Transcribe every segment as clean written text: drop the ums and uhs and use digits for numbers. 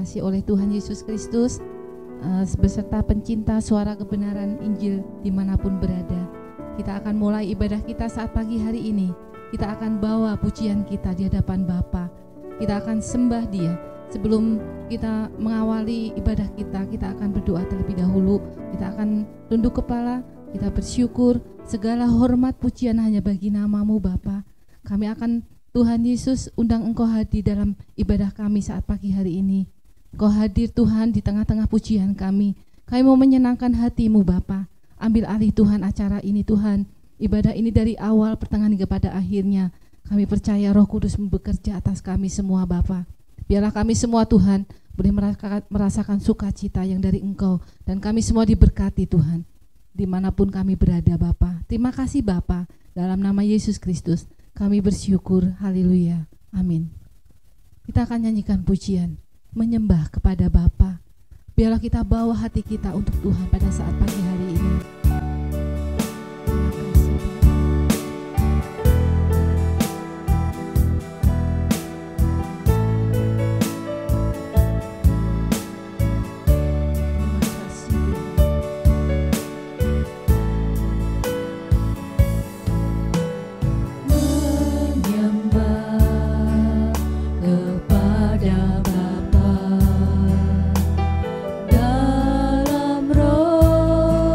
dikasihi oleh Tuhan Yesus Kristus, beserta pencinta suara kebenaran Injil dimanapun berada. Kita akan mulai ibadah kita saat pagi hari ini. Kita akan bawa pujian kita di hadapan Bapa. Kita akan sembah Dia. Sebelum kita mengawali ibadah kita, kita akan berdoa terlebih dahulu. Kita akan tunduk kepala, kita bersyukur. Segala hormat pujian hanya bagi nama-Mu Bapa. Kami akan, Tuhan Yesus, undang Engkau hadir dalam ibadah kami saat pagi hari ini. Engkau hadir Tuhan di tengah-tengah pujian kami. Kami mau menyenangkan hati-Mu Bapa. Ambil alih Tuhan acara ini Tuhan. Ibadah ini dari awal pertengahan hingga pada akhirnya. Kami percaya Roh Kudus bekerja atas kami semua Bapa. Biarlah kami semua Tuhan boleh merasakan sukacita yang dari Engkau. Dan kami semua diberkati Tuhan dimanapun kami berada Bapa. Terima kasih Bapa. Dalam nama Yesus Kristus kami bersyukur, haleluya, amin. Kita akan nyanyikan pujian, menyembah kepada Bapa. Biarlah kita bawa hati kita untuk Tuhan pada saat pagi hari ini. Dalam roh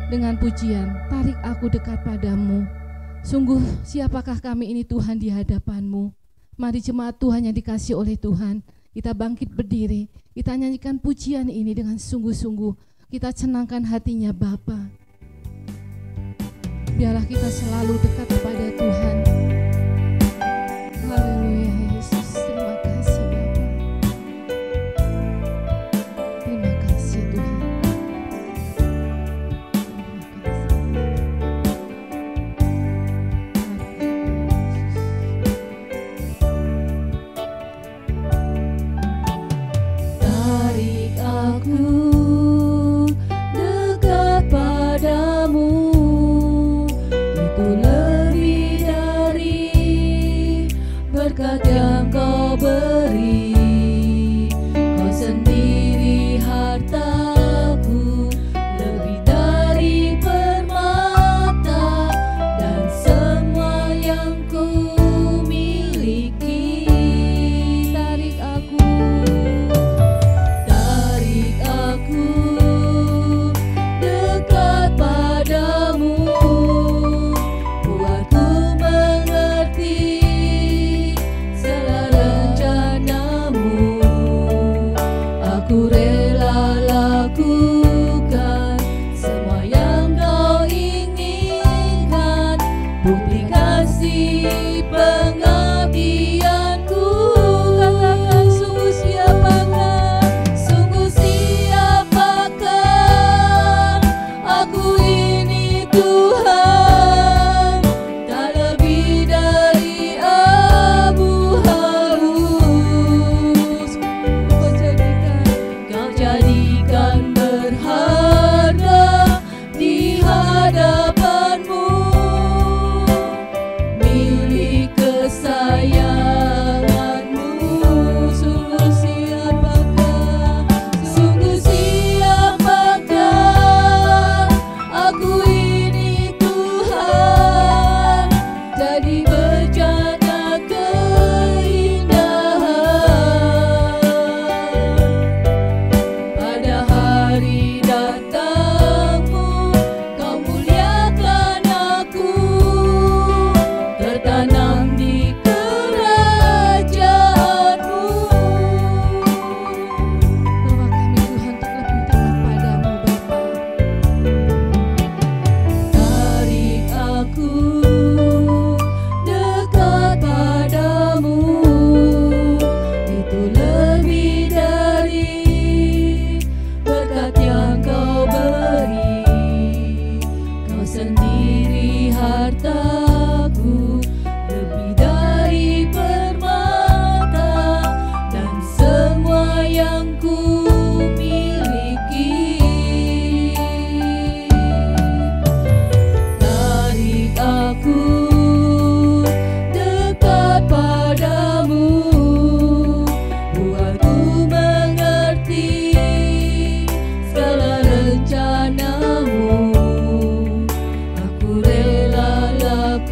dengan pujian, tarik aku dekat padamu. Sungguh siapakah kami ini Tuhan di hadapan-Mu. Mari jemaat Tuhan yang dikasihi oleh Tuhan, kita bangkit berdiri, kita nyanyikan pujian ini dengan sungguh-sungguh. Kita senangkan hatinya Bapa. Biarlah kita selalu dekat kepada Tuhan. Haleluya Yesus, terima kasih Bapa. Terima kasih Tuhan. Tarik aku dekat padamu, itu lebih dari berkat yang Kau beri. Kau sendiri hartaku, lebih dari permata dan semua yang ku miliki. Tarik aku dekat padamu, buatku mengerti segala rencanamu. Aku rela lakukan semua yang Kau inginkan, bukti kasih pengabdianku. Katakan sungguh siapakah, aku ini Tuhan, tak lebih dari abu halus. Kau jadikan berharga di hadapan-Mu, milik kesayangan-Mu. Sungguh siapakah, aku ini Tuhan, jadi bercanda keindahan. Pada hari datang-Mu, Kau muliakan aku, tertanam di kerajaan-Mu. Bawa kami Tuhan untuk lebih dekat padamu Bapa. Tarik aku dekat padamu, itu lebih dari berkat yang Kau beri. Kau sendiri hartaku, lebih dari permata dan semua yang ku miliki. Tarik aku dekat padamu, buatku mengerti segala rencanamu. Aku rela lakukan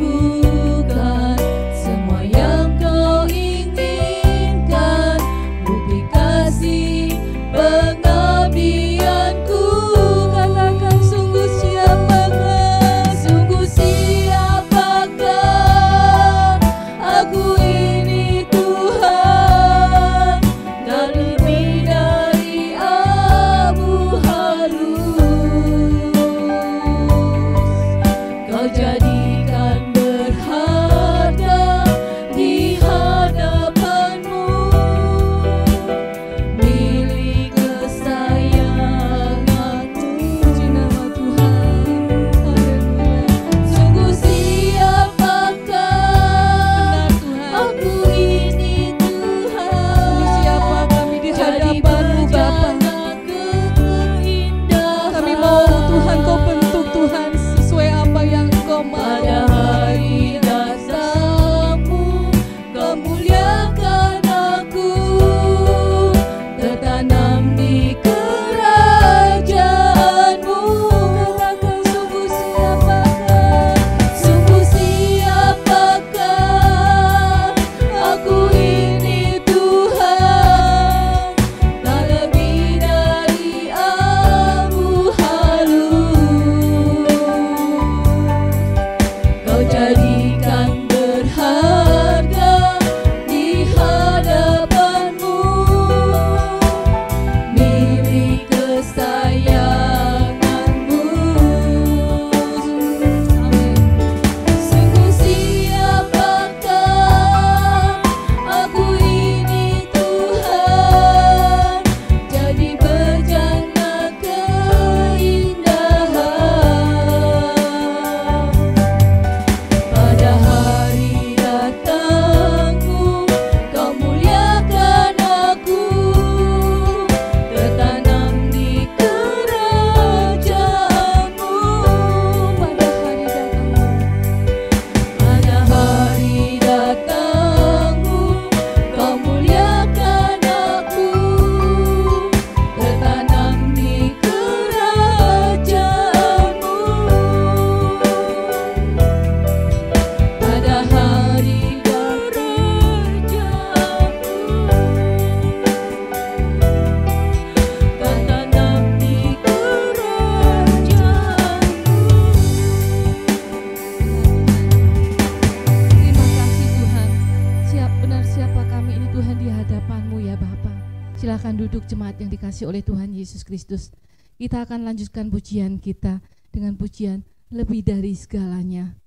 Silakan duduk jemaat yang dikasihi oleh Tuhan Yesus Kristus. Kita akan lanjutkan pujian kita dengan pujian lebih dari segalanya.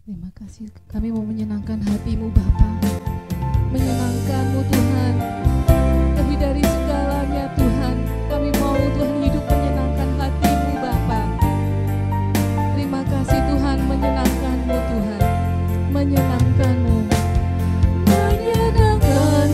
Terima kasih, kami mau menyenangkan hati-Mu Bapa, menyenangkan-Mu Tuhan, lebih dari segalanya Tuhan. Kami mau Tuhan hidup menyenangkan hati-Mu Bapa. Terima kasih Tuhan, menyenangkan-Mu Tuhan, menyenangkan-Mu. Menyenangkan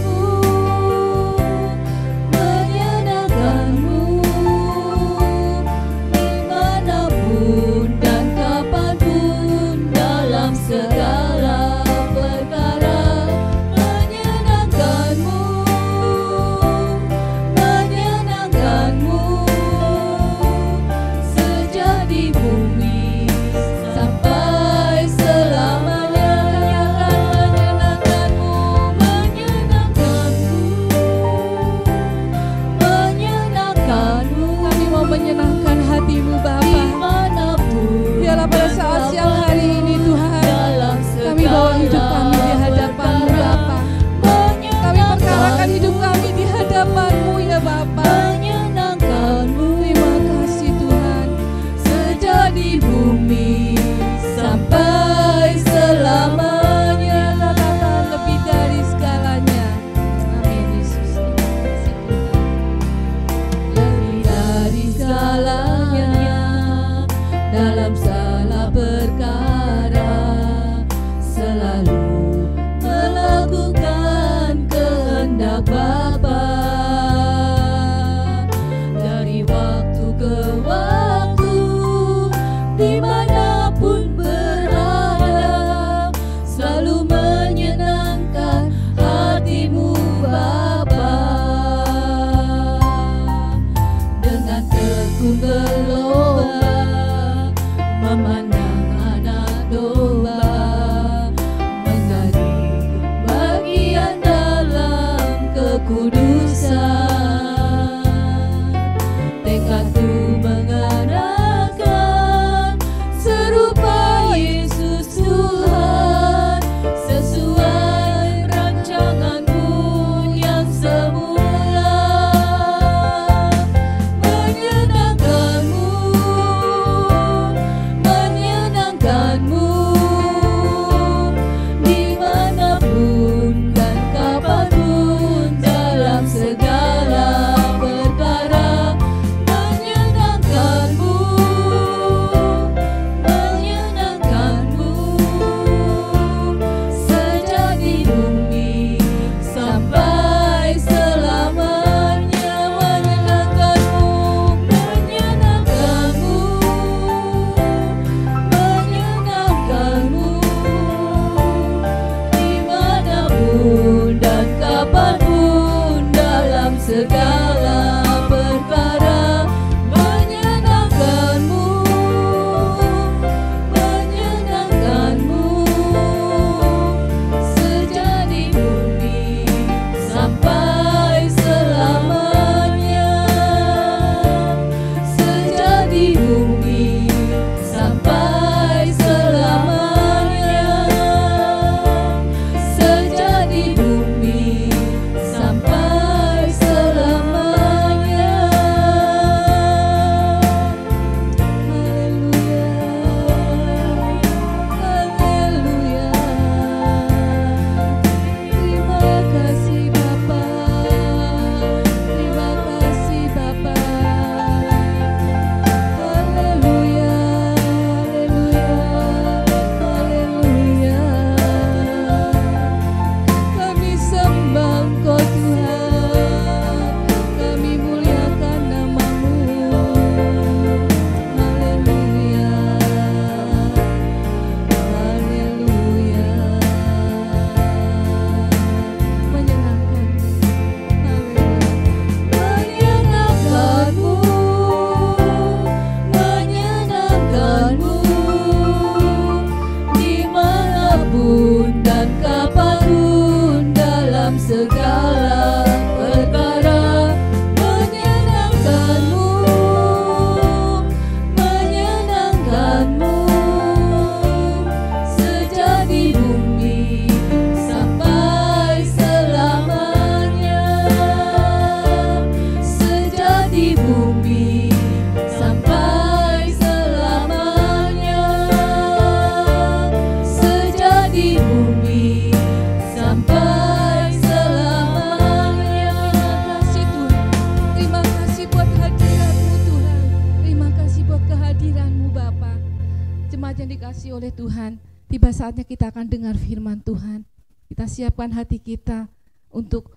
jemaat yang dikasihi oleh Tuhan, tiba saatnya kita akan dengar firman Tuhan. Kita siapkan hati kita untuk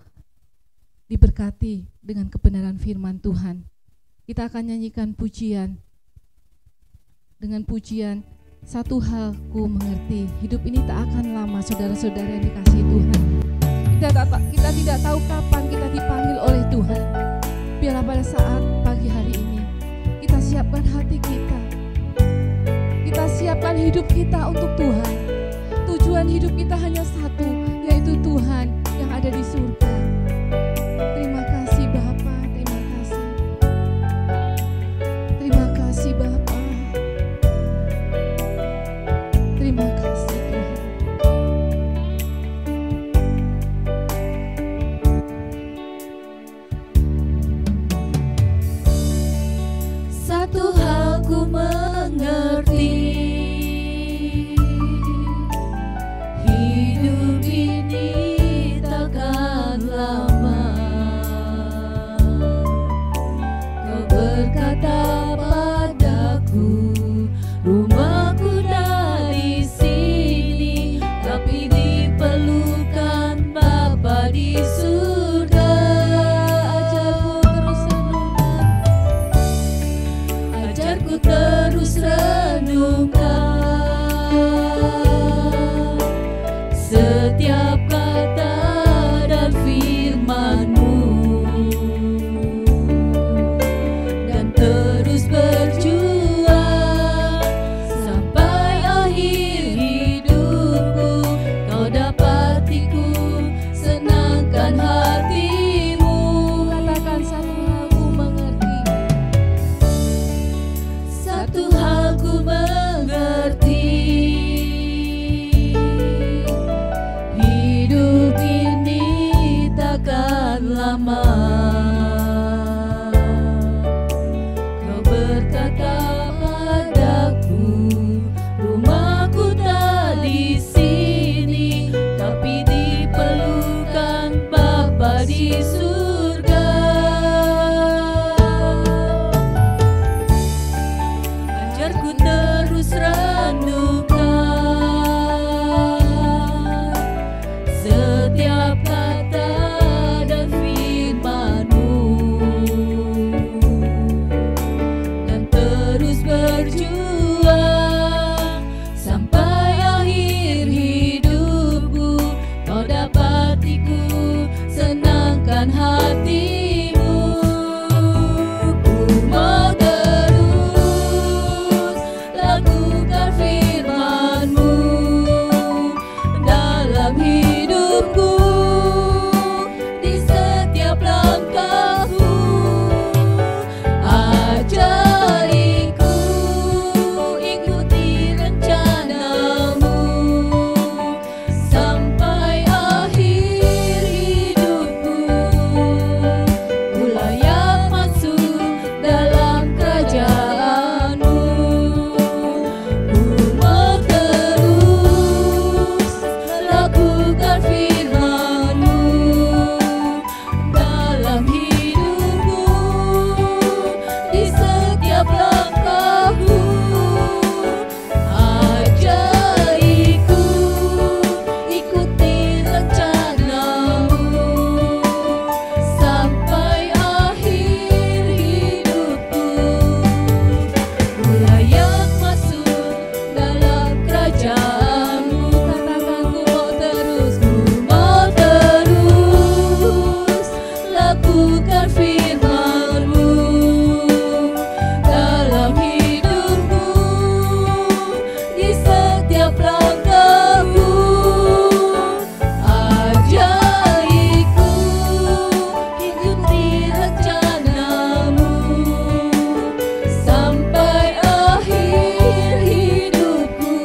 diberkati dengan kebenaran firman Tuhan. Kita akan nyanyikan pujian. Dengan pujian, satu hal ku mengerti, hidup ini tak akan lama, saudara-saudara yang dikasihi Tuhan. Kita tidak tahu kapan kita dipanggil oleh Tuhan. Biarlah pada saat pagi hari ini, kita siapkan hati kita. Kita siapkan hidup kita untuk Tuhan. Tujuan hidup kita hanya satu, yaitu Tuhan yang ada di surga. Terima kasih Bapa, terima kasih. Terima kasih Bapa. Terima kasih Tuhan. Satu hal ku mengerti, hidup ini takkan lama. Kau berkata padaku, rumahku dah di sini, tapi di pelukan Bapa di surga. Ajarku terus renungkan setiap kata dan firman-Mu, dan terus berjuang sampai akhir hidupku. Kau dapatiku, senangkan hatimu. Katakan satu hal ku mengerti. Satu hal ku mengerti, hidup ini takkan lama. Kau berkata padaku, rumahku tak di sini, tapi di pelukan Bapa di surga. Ajarku terus renungkan setiap kata dan firman-Mu, dan terus berjuang sampai akhir hidupku. Kau dapatiku, senangkan hatimu. Ku mau terus lakukan firman-Mu dalam hidupku, di setiap langkahku. Ajariku ikuti rencana-Mu sampai akhir hidupku. Ku layak masuk dalam kerajaan-Mu. Ku mau terus lakukan firman-Mu dalam hidupku, di setiap langkahku. Ajariku ikuti rencana-Mu sampai akhir hidupku. Ku layak masuk dalam kerajaan-Mu. Katakan, ku mau terus lakukan firman-Mu dalam hidupku, di setiap langkahku. Ajariku ikuti rencana-Mu sampai akhir hidupku.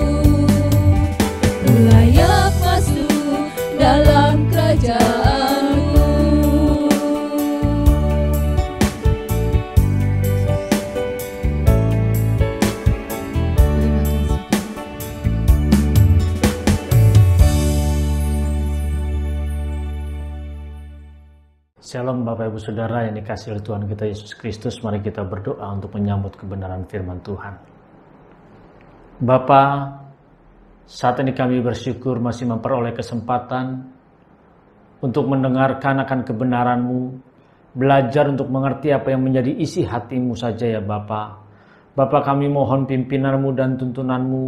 Ku layak masuk dalam kerajaan-Mu. Shalom Bapak Ibu Saudara yang dikasihi oleh Tuhan kita Yesus Kristus. Mari kita berdoa untuk menyambut kebenaran firman Tuhan. Bapa, saat ini kami bersyukur masih memperoleh kesempatan untuk mendengarkan akan kebenaran-Mu, belajar untuk mengerti apa yang menjadi isi hati-Mu saja ya Bapa. Bapa, kami mohon pimpinan-Mu dan tuntunan-Mu,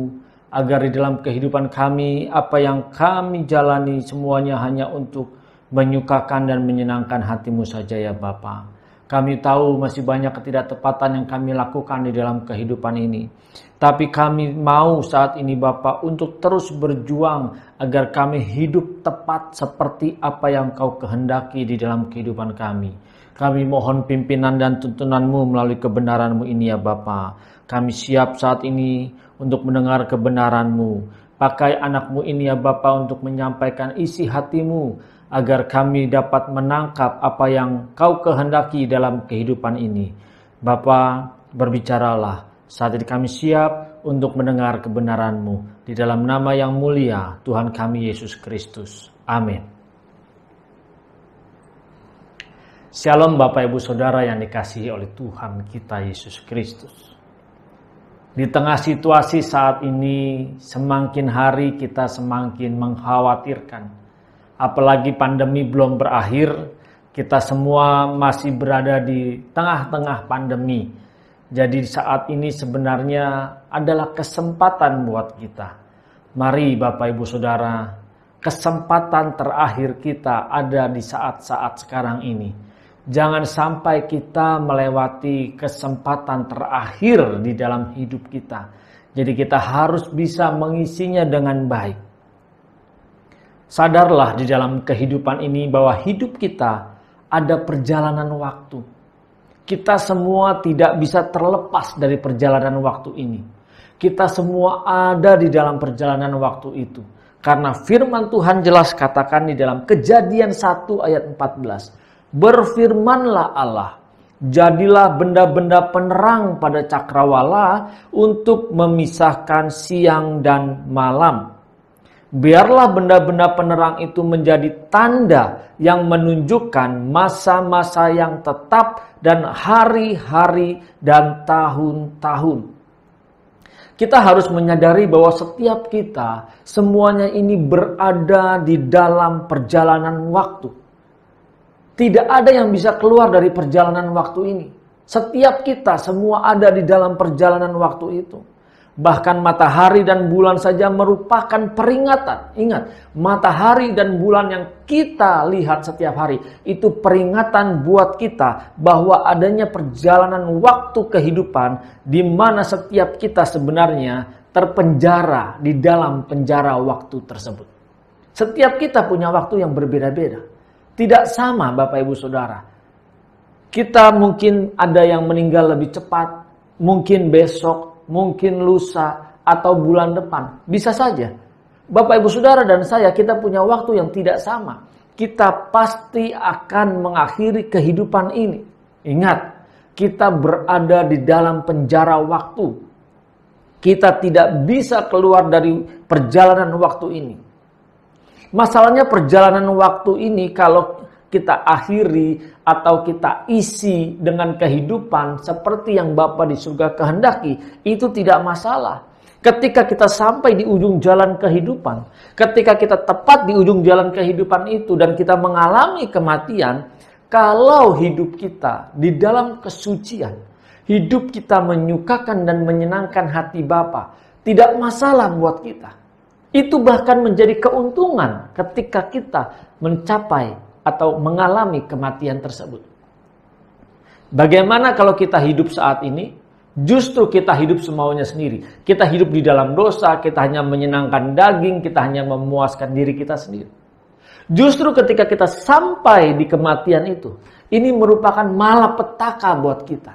agar di dalam kehidupan kami, apa yang kami jalani semuanya hanya untuk menyukakan dan menyenangkan hati-Mu saja ya Bapa. Kami tahu masih banyak ketidaktepatan yang kami lakukan di dalam kehidupan ini. Tapi kami mau saat ini Bapa untuk terus berjuang agar kami hidup tepat seperti apa yang Kau kehendaki di dalam kehidupan kami. Kami mohon pimpinan dan tuntunan-Mu melalui kebenaran-Mu ini ya Bapa. Kami siap saat ini untuk mendengar kebenaran-Mu. Pakai anak-Mu ini ya Bapa untuk menyampaikan isi hati-Mu, agar kami dapat menangkap apa yang Kau kehendaki dalam kehidupan ini. Bapa, berbicaralah. Saat ini kami siap untuk mendengar kebenaran-Mu. Di dalam nama yang mulia Tuhan kami Yesus Kristus. Amin. Shalom Bapak Ibu Saudara yang dikasihi oleh Tuhan kita Yesus Kristus. Di tengah situasi saat ini, semakin hari kita semakin mengkhawatirkan. Apalagi pandemi belum berakhir, kita semua masih berada di tengah-tengah pandemi. Jadi saat ini sebenarnya adalah kesempatan buat kita. Mari Bapak Ibu Saudara, kesempatan terakhir kita ada di saat-saat sekarang ini. Jangan sampai kita melewati kesempatan terakhir di dalam hidup kita. Jadi kita harus bisa mengisinya dengan baik. Sadarlah di dalam kehidupan ini bahwa hidup kita ada perjalanan waktu. Kita semua tidak bisa terlepas dari perjalanan waktu ini. Kita semua ada di dalam perjalanan waktu itu. Karena firman Tuhan jelas katakan di dalam Kejadian 1 ayat 14. Berfirmanlah Allah, jadilah benda-benda penerang pada cakrawala untuk memisahkan siang dan malam. Biarlah benda-benda penerang itu menjadi tanda yang menunjukkan masa-masa yang tetap dan hari-hari dan tahun-tahun. Kita harus menyadari bahwa setiap kita semuanya ini berada di dalam perjalanan waktu. Tidak ada yang bisa keluar dari perjalanan waktu ini. Setiap kita semua ada di dalam perjalanan waktu itu. Bahkan matahari dan bulan saja merupakan peringatan. Ingat, matahari dan bulan yang kita lihat setiap hari itu peringatan buat kita bahwa adanya perjalanan waktu kehidupan di mana setiap kita sebenarnya terpenjara di dalam penjara waktu tersebut. Setiap kita punya waktu yang berbeda-beda. Tidak sama Bapak Ibu Saudara. Kita mungkin ada yang meninggal lebih cepat, mungkin besok, mungkin lusa, atau bulan depan. Bisa saja. Bapak Ibu Saudara dan saya, kita punya waktu yang tidak sama. Kita pasti akan mengakhiri kehidupan ini. Ingat, kita berada di dalam penjara waktu. Kita tidak bisa keluar dari perjalanan waktu ini. Masalahnya perjalanan waktu ini kalau kita akhiri atau kita isi dengan kehidupan seperti yang Bapa di surga kehendaki, itu tidak masalah. Ketika kita sampai di ujung jalan kehidupan, ketika kita tepat di ujung jalan kehidupan itu dan kita mengalami kematian, kalau hidup kita di dalam kesucian, hidup kita menyukakan dan menyenangkan hati Bapa, tidak masalah buat kita. Itu bahkan menjadi keuntungan ketika kita mencapai atau mengalami kematian tersebut. Bagaimana kalau kita hidup saat ini? Justru kita hidup semaunya sendiri. Kita hidup di dalam dosa, kita hanya menyenangkan daging, kita hanya memuaskan diri kita sendiri. Justru ketika kita sampai di kematian itu, ini merupakan malapetaka buat kita.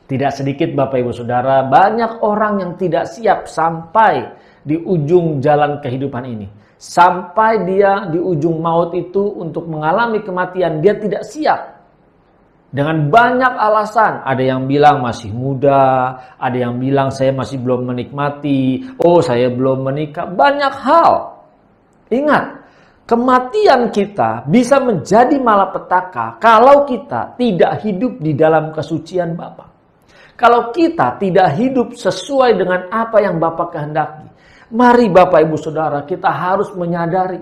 Tidak sedikit Bapak Ibu Saudara, banyak orang yang tidak siap sampai di ujung jalan kehidupan ini. Sampai dia di ujung maut itu untuk mengalami kematian, dia tidak siap. Dengan banyak alasan, ada yang bilang masih muda, ada yang bilang saya masih belum menikmati, oh saya belum menikah, banyak hal. Ingat, kematian kita bisa menjadi malapetaka kalau kita tidak hidup di dalam kesucian Bapa. Kalau kita tidak hidup sesuai dengan apa yang Bapa kehendaki, mari Bapak Ibu Saudara, kita harus menyadari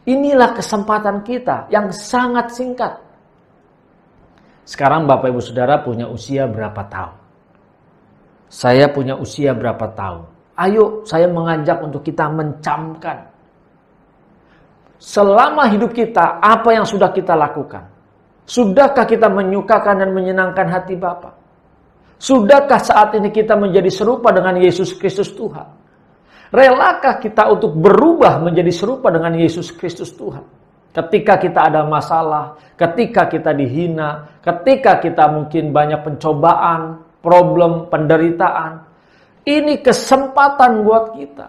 inilah kesempatan kita yang sangat singkat. Sekarang Bapak Ibu Saudara punya usia berapa tahun? Saya punya usia berapa tahun? Ayo saya mengajak untuk kita mencamkan. Selama hidup kita, apa yang sudah kita lakukan? Sudahkah kita menyukakan dan menyenangkan hati Bapa? Sudahkah saat ini kita menjadi serupa dengan Yesus Kristus Tuhan? Relakah kita untuk berubah menjadi serupa dengan Yesus Kristus Tuhan? Ketika kita ada masalah, ketika kita dihina, ketika kita mungkin banyak pencobaan, problem, penderitaan. Ini kesempatan buat kita.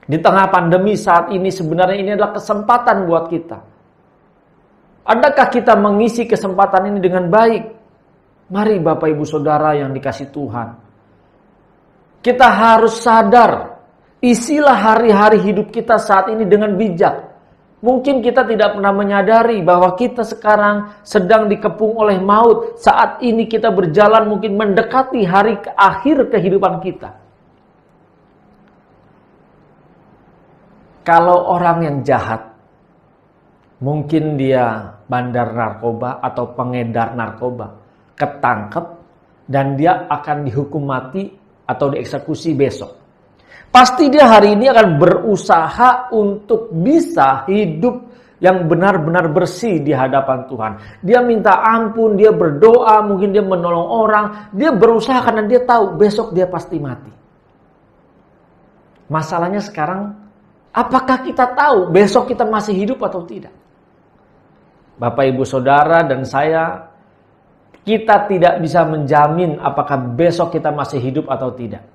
Di tengah pandemi saat ini sebenarnya ini adalah kesempatan buat kita. Adakah kita mengisi kesempatan ini dengan baik? Mari Bapak Ibu Saudara yang dikasih Tuhan. Kita harus sadar, isilah hari-hari hidup kita saat ini dengan bijak. Mungkin kita tidak pernah menyadari bahwa kita sekarang sedang dikepung oleh maut. Saat ini kita berjalan mungkin mendekati hari akhir kehidupan kita. Kalau orang yang jahat, mungkin dia bandar narkoba atau pengedar narkoba, ketangkep dan dia akan dihukum mati atau dieksekusi besok. Pasti dia hari ini akan berusaha untuk bisa hidup yang benar-benar bersih di hadapan Tuhan. Dia minta ampun, dia berdoa, mungkin dia menolong orang. Dia berusaha karena dia tahu besok dia pasti mati. Masalahnya sekarang, apakah kita tahu besok kita masih hidup atau tidak? Bapak, Ibu, Saudara, dan saya, kita tidak bisa menjamin apakah besok kita masih hidup atau tidak.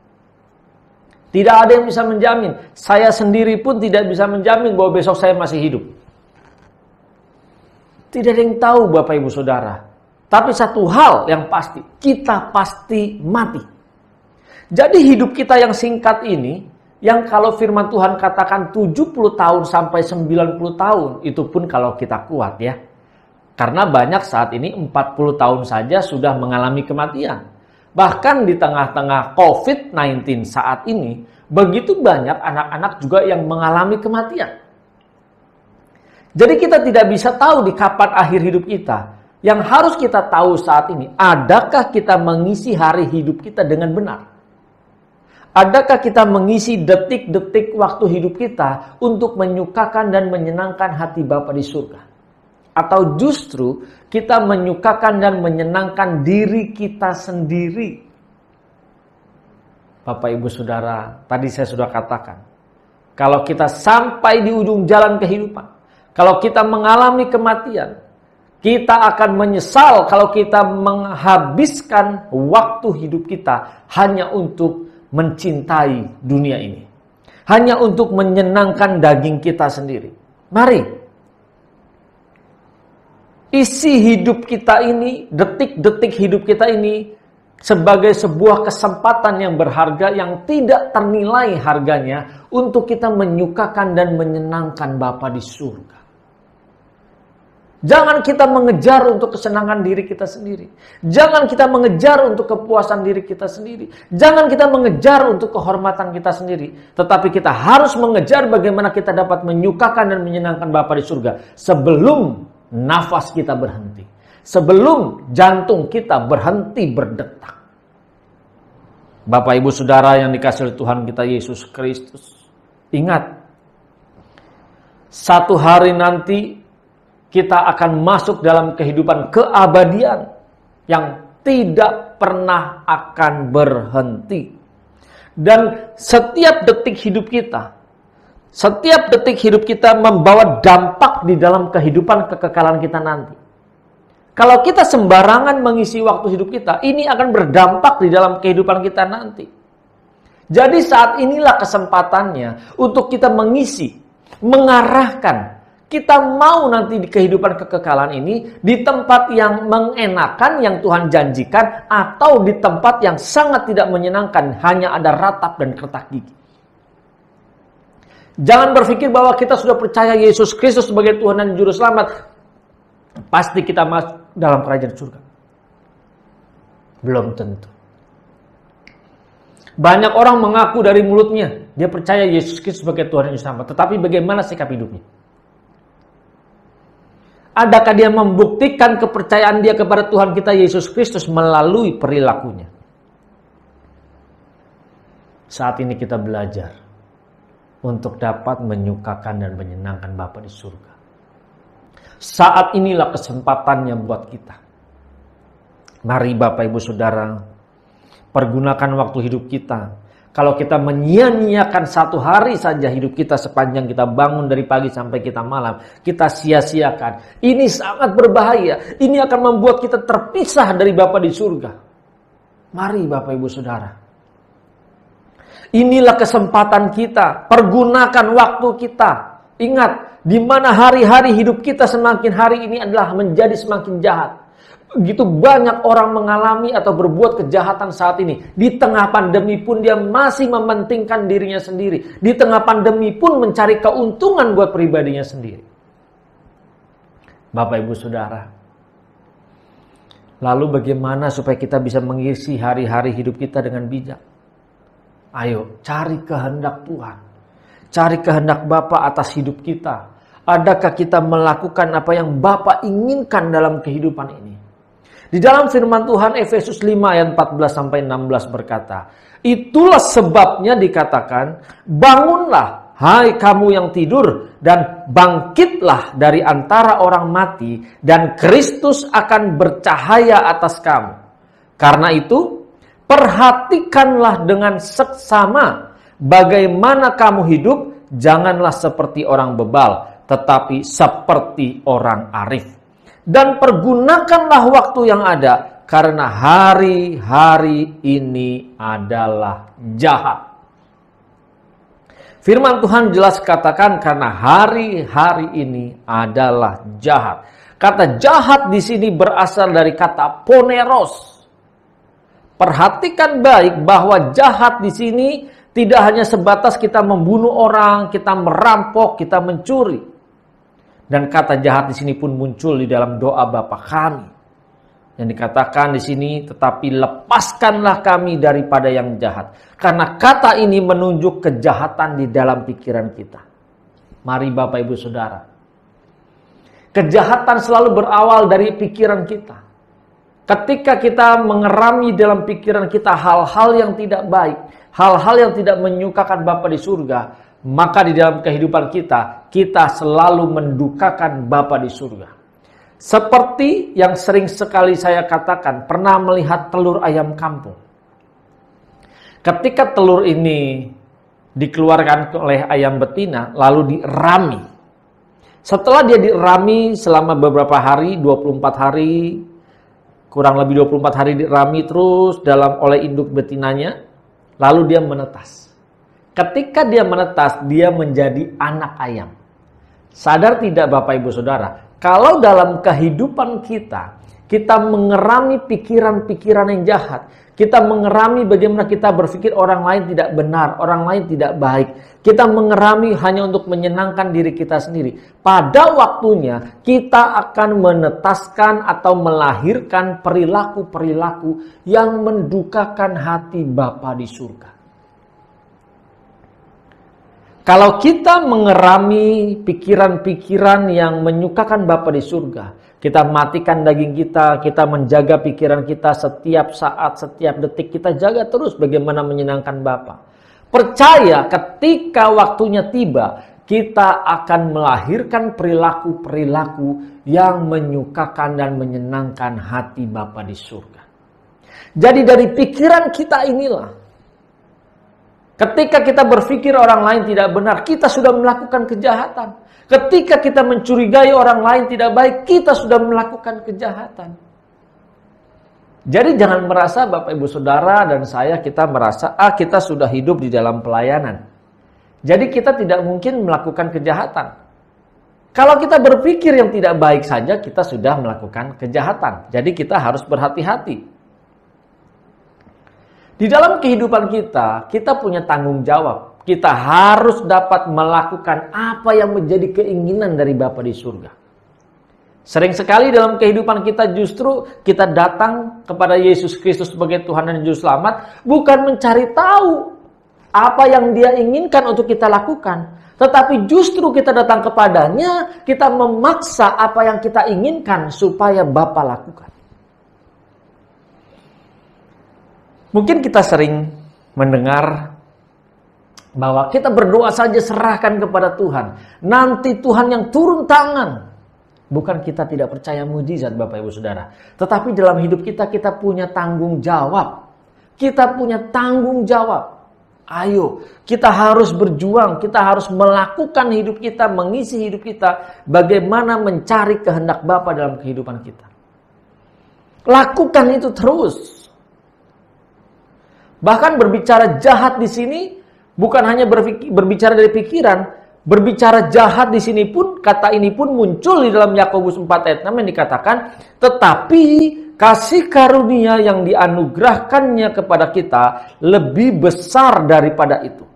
Tidak ada yang bisa menjamin. Saya sendiri pun tidak bisa menjamin bahwa besok saya masih hidup. Tidak ada yang tahu Bapak Ibu Saudara. Tapi satu hal yang pasti, kita pasti mati. Jadi hidup kita yang singkat ini, yang kalau firman Tuhan katakan 70 tahun sampai 90 tahun, itu pun kalau kita kuat ya. Karena banyak saat ini 40 tahun saja sudah mengalami kematian. Bahkan di tengah-tengah COVID-19 saat ini, begitu banyak anak-anak juga yang mengalami kematian. Jadi kita tidak bisa tahu di kapan akhir hidup kita. Yang harus kita tahu saat ini, adakah kita mengisi hari hidup kita dengan benar? Adakah kita mengisi detik-detik waktu hidup kita untuk menyukakan dan menyenangkan hati Bapa di surga? Atau justru kita menyukakan dan menyenangkan diri kita sendiri? Bapak, Ibu, Saudara, tadi saya sudah katakan, kalau kita sampai di ujung jalan kehidupan, kalau kita mengalami kematian, kita akan menyesal kalau kita menghabiskan waktu hidup kita hanya untuk mencintai dunia ini. Hanya untuk menyenangkan daging kita sendiri. Mari, isi hidup kita ini, detik-detik hidup kita ini sebagai sebuah kesempatan yang berharga yang tidak ternilai harganya untuk kita menyukakan dan menyenangkan Bapa di surga. Jangan kita mengejar untuk kesenangan diri kita sendiri. Jangan kita mengejar untuk kepuasan diri kita sendiri. Jangan kita mengejar untuk kehormatan kita sendiri. Tetapi kita harus mengejar bagaimana kita dapat menyukakan dan menyenangkan Bapa di surga sebelum nafas kita berhenti. Sebelum jantung kita berhenti berdetak. Bapak, Ibu, Saudara yang dikasihi Tuhan kita Yesus Kristus. Ingat, satu hari nanti kita akan masuk dalam kehidupan keabadian yang tidak pernah akan berhenti. Dan setiap detik hidup kita membawa dampak di dalam kehidupan kekekalan kita nanti. Kalau kita sembarangan mengisi waktu hidup kita, ini akan berdampak di dalam kehidupan kita nanti. Jadi saat inilah kesempatannya untuk kita mengisi, mengarahkan. Kita mau nanti di kehidupan kekekalan ini di tempat yang mengenakan yang Tuhan janjikan atau di tempat yang sangat tidak menyenangkan, hanya ada ratap dan kertak gigi. Jangan berpikir bahwa kita sudah percaya Yesus Kristus sebagai Tuhan dan Juru Selamat, pasti kita masuk dalam kerajaan surga. Belum tentu. Banyak orang mengaku dari mulutnya, dia percaya Yesus Kristus sebagai Tuhan dan Juru Selamat. Tetapi bagaimana sikap hidupnya? Adakah dia membuktikan kepercayaan dia kepada Tuhan kita Yesus Kristus melalui perilakunya? Saat ini kita belajar untuk dapat menyukakan dan menyenangkan Bapa di surga. Saat inilah kesempatannya buat kita. Mari Bapak Ibu Saudara, pergunakan waktu hidup kita. Kalau kita menyia-nyiakan satu hari saja hidup kita sepanjang kita bangun dari pagi sampai kita malam, kita sia-siakan. Ini sangat berbahaya. Ini akan membuat kita terpisah dari Bapa di surga. Mari Bapak Ibu Saudara. Inilah kesempatan kita. Pergunakan waktu kita. Ingat, di mana hari-hari hidup kita semakin hari ini adalah menjadi semakin jahat. Begitu banyak orang mengalami atau berbuat kejahatan saat ini. Di tengah pandemi pun dia masih mementingkan dirinya sendiri. Di tengah pandemi pun mencari keuntungan buat pribadinya sendiri. Bapak Ibu Saudara. Lalu bagaimana supaya kita bisa mengisi hari-hari hidup kita dengan bijak? Ayo cari kehendak Tuhan. Cari kehendak Bapa atas hidup kita. Adakah kita melakukan apa yang Bapa inginkan dalam kehidupan ini? Di dalam firman Tuhan Efesus 5 ayat 14-16 berkata, itulah sebabnya dikatakan, bangunlah hai kamu yang tidur dan bangkitlah dari antara orang mati dan Kristus akan bercahaya atas kamu. Karena itu, perhatikanlah dengan seksama bagaimana kamu hidup, janganlah seperti orang bebal, tetapi seperti orang arif. Dan pergunakanlah waktu yang ada, karena hari-hari ini adalah jahat. Firman Tuhan jelas katakan karena hari-hari ini adalah jahat. Kata jahat di sini berasal dari kata poneros. Perhatikan baik bahwa jahat di sini tidak hanya sebatas kita membunuh orang, kita merampok, kita mencuri. Dan kata jahat di sini pun muncul di dalam doa Bapa kami. Yang dikatakan di sini, tetapi lepaskanlah kami daripada yang jahat. Karena kata ini menunjuk kejahatan di dalam pikiran kita. Mari Bapak Ibu Saudara. Kejahatan selalu berawal dari pikiran kita. Ketika kita mengerami dalam pikiran kita hal-hal yang tidak baik, hal-hal yang tidak menyukakan Bapa di surga, maka di dalam kehidupan kita selalu mendukakan Bapa di surga. Seperti yang sering sekali saya katakan, pernah melihat telur ayam kampung. Ketika telur ini dikeluarkan oleh ayam betina, lalu dirami. Setelah dia dirami selama beberapa hari, 24 hari, kurang lebih 24 hari dirami terus oleh induk betinanya, lalu dia menetas. Ketika dia menetas, dia menjadi anak ayam. Sadar tidak Bapak Ibu Saudara? Kalau dalam kehidupan kita mengerami pikiran-pikiran yang jahat. Kita mengerami bagaimana kita berpikir orang lain tidak benar, orang lain tidak baik. Kita mengerami hanya untuk menyenangkan diri kita sendiri. Pada waktunya, kita akan menetaskan atau melahirkan perilaku-perilaku yang mendukakan hati Bapa di surga. Kalau kita mengerami pikiran-pikiran yang menyukakan Bapa di surga, kita matikan daging kita menjaga pikiran kita setiap saat, setiap detik, kita jaga terus bagaimana menyenangkan Bapa. Percaya ketika waktunya tiba, kita akan melahirkan perilaku-perilaku yang menyukakan dan menyenangkan hati Bapa di surga. Jadi dari pikiran kita inilah, ketika kita berpikir orang lain tidak benar, kita sudah melakukan kejahatan. Ketika kita mencurigai orang lain tidak baik, kita sudah melakukan kejahatan. Jadi jangan merasa Bapak Ibu Saudara dan saya kita merasa kita sudah hidup di dalam pelayanan. Jadi kita tidak mungkin melakukan kejahatan. Kalau kita berpikir yang tidak baik saja, kita sudah melakukan kejahatan. Jadi kita harus berhati-hati. Di dalam kehidupan kita punya tanggung jawab. Kita harus dapat melakukan apa yang menjadi keinginan dari Bapa di surga. Sering sekali dalam kehidupan kita justru kita datang kepada Yesus Kristus sebagai Tuhan dan Juru Selamat bukan mencari tahu apa yang Dia inginkan untuk kita lakukan, tetapi justru kita datang kepadanya, kita memaksa apa yang kita inginkan supaya Bapa lakukan. Mungkin kita sering mendengar bahwa kita berdoa saja serahkan kepada Tuhan, nanti Tuhan yang turun tangan. Bukan kita tidak percaya mujizat Bapak Ibu Saudara, tetapi dalam hidup kita punya tanggung jawab. Kita punya tanggung jawab. Ayo, kita harus berjuang, kita harus melakukan hidup kita, mengisi hidup kita bagaimana mencari kehendak Bapa dalam kehidupan kita. Lakukan itu terus. Bahkan berbicara jahat di sini bukan hanya berbicara dari pikiran. Berbicara jahat di sini pun, kata ini pun muncul di dalam Yakobus 4 ayat 6 yang dikatakan, tetapi kasih karunia yang dianugerahkannya kepada kita lebih besar daripada itu.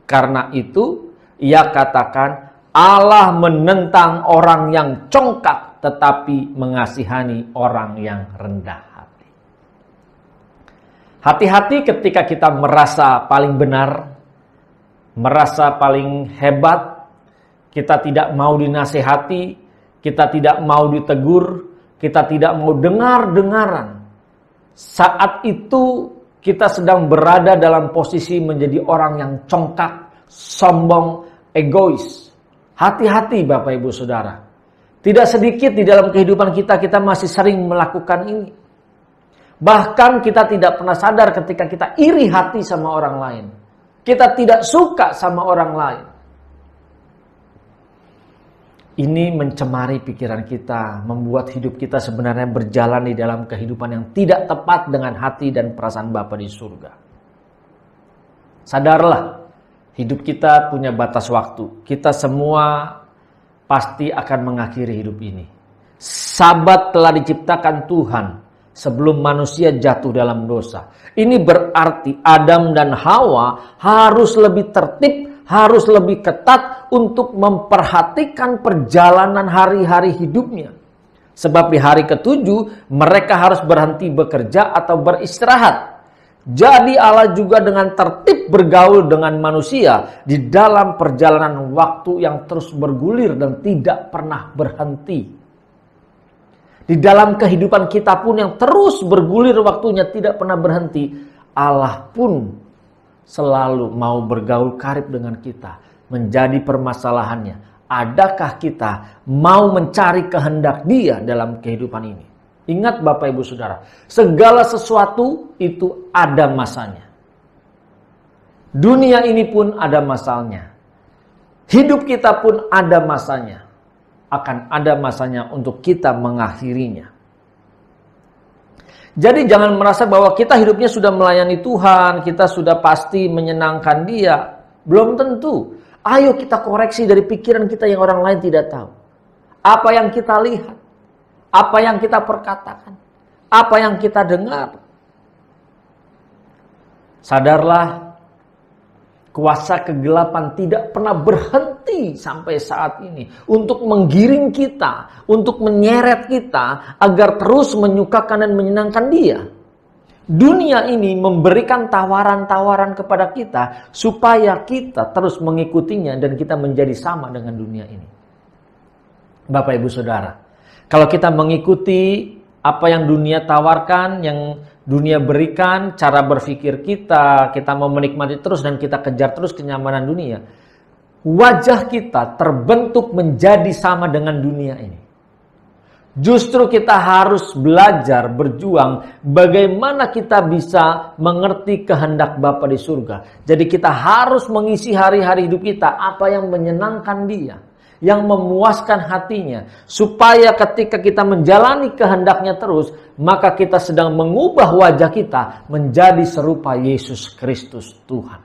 Karena itu, ia katakan, Allah menentang orang yang congkak, tetapi mengasihani orang yang rendah hati. Hati-hati ketika kita merasa paling benar, merasa paling hebat, kita tidak mau dinasehati, kita tidak mau ditegur, kita tidak mau dengar-dengaran. Saat itu kita sedang berada dalam posisi menjadi orang yang congkak, sombong, egois. Hati-hati Bapak Ibu Saudara. Tidak sedikit di dalam kehidupan kita masih sering melakukan ini. Bahkan kita tidak pernah sadar ketika kita iri hati sama orang lain. Kita tidak suka sama orang lain. Ini mencemari pikiran kita, membuat hidup kita sebenarnya berjalan di dalam kehidupan yang tidak tepat dengan hati dan perasaan Bapa di surga. Sadarlah, hidup kita punya batas waktu. Kita semua pasti akan mengakhiri hidup ini. Sabat telah diciptakan Tuhan sebelum manusia jatuh dalam dosa. Ini berarti Adam dan Hawa harus lebih tertib, harus lebih ketat untuk memperhatikan perjalanan hari-hari hidupnya. Sebab di hari ketujuh mereka harus berhenti bekerja atau beristirahat. Jadi Allah juga dengan tertib bergaul dengan manusia di dalam perjalanan waktu yang terus bergulir dan tidak pernah berhenti. Di dalam kehidupan kita pun yang terus bergulir waktunya tidak pernah berhenti. Allah pun selalu mau bergaul karib dengan kita. Menjadi permasalahannya, adakah kita mau mencari kehendak Dia dalam kehidupan ini? Ingat Bapak Ibu Saudara, segala sesuatu itu ada masanya. Dunia ini pun ada masanya. Hidup kita pun ada masanya. Akan ada masanya untuk kita mengakhirinya. Jadi jangan merasa bahwa kita hidupnya sudah melayani Tuhan, kita sudah pasti menyenangkan Dia. Belum tentu. Ayo kita koreksi dari pikiran kita yang orang lain tidak tahu. Apa yang kita lihat, apa yang kita perkatakan, apa yang kita dengar. Sadarlah, kuasa kegelapan tidak pernah berhenti sampai saat ini untuk menggiring kita, untuk menyeret kita agar terus menyukakan dan menyenangkan Dia. Dunia ini memberikan tawaran-tawaran kepada kita supaya kita terus mengikutinya dan kita menjadi sama dengan dunia ini. Bapak Ibu Saudara, kalau kita mengikuti apa yang dunia tawarkan, yang dunia berikan, cara berpikir kita mau menikmati terus dan kita kejar terus kenyamanan dunia. Wajah kita terbentuk menjadi sama dengan dunia ini. Justru kita harus belajar, berjuang bagaimana kita bisa mengerti kehendak Bapa di surga. Jadi kita harus mengisi hari-hari hidup kita apa yang menyenangkan Dia, yang memuaskan hatinya, supaya ketika kita menjalani kehendaknya terus, maka kita sedang mengubah wajah kita menjadi serupa Yesus Kristus Tuhan.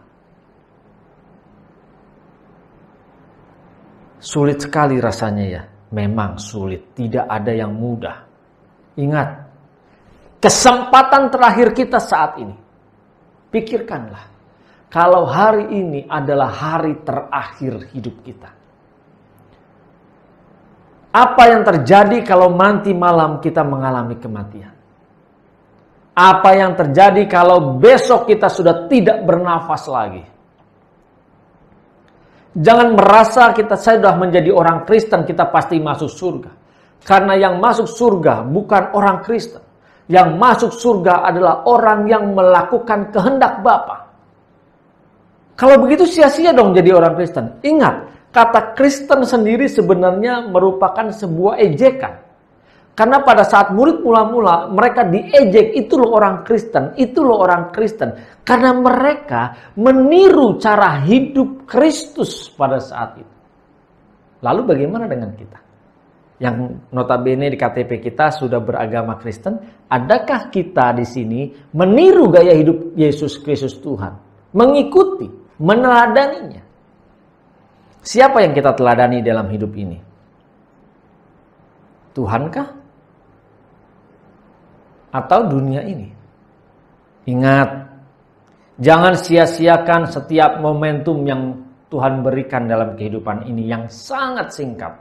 Sulit sekali rasanya ya. Memang sulit, tidak ada yang mudah. Ingat, kesempatan terakhir kita saat ini. Pikirkanlah, kalau hari ini adalah hari terakhir hidup kita. Apa yang terjadi kalau nanti malam kita mengalami kematian? Apa yang terjadi kalau besok kita sudah tidak bernafas lagi? Jangan merasa saya sudah menjadi orang Kristen, kita pasti masuk surga. Karena yang masuk surga bukan orang Kristen. Yang masuk surga adalah orang yang melakukan kehendak Bapa. Kalau begitu sia-sia dong jadi orang Kristen. Ingat, kata Kristen sendiri sebenarnya merupakan sebuah ejekan. Karena pada saat murid mula-mula mereka diejek, itu loh orang Kristen, itu loh orang Kristen. Karena mereka meniru cara hidup Kristus pada saat itu. Lalu bagaimana dengan kita? Yang notabene di KTP kita sudah beragama Kristen, adakah kita di sini meniru gaya hidup Yesus Kristus Tuhan? Mengikuti, meneladaninya. Siapa yang kita teladani dalam hidup ini? Tuhankah? Atau dunia ini? Ingat, jangan sia-siakan setiap momentum yang Tuhan berikan dalam kehidupan ini yang sangat singkat.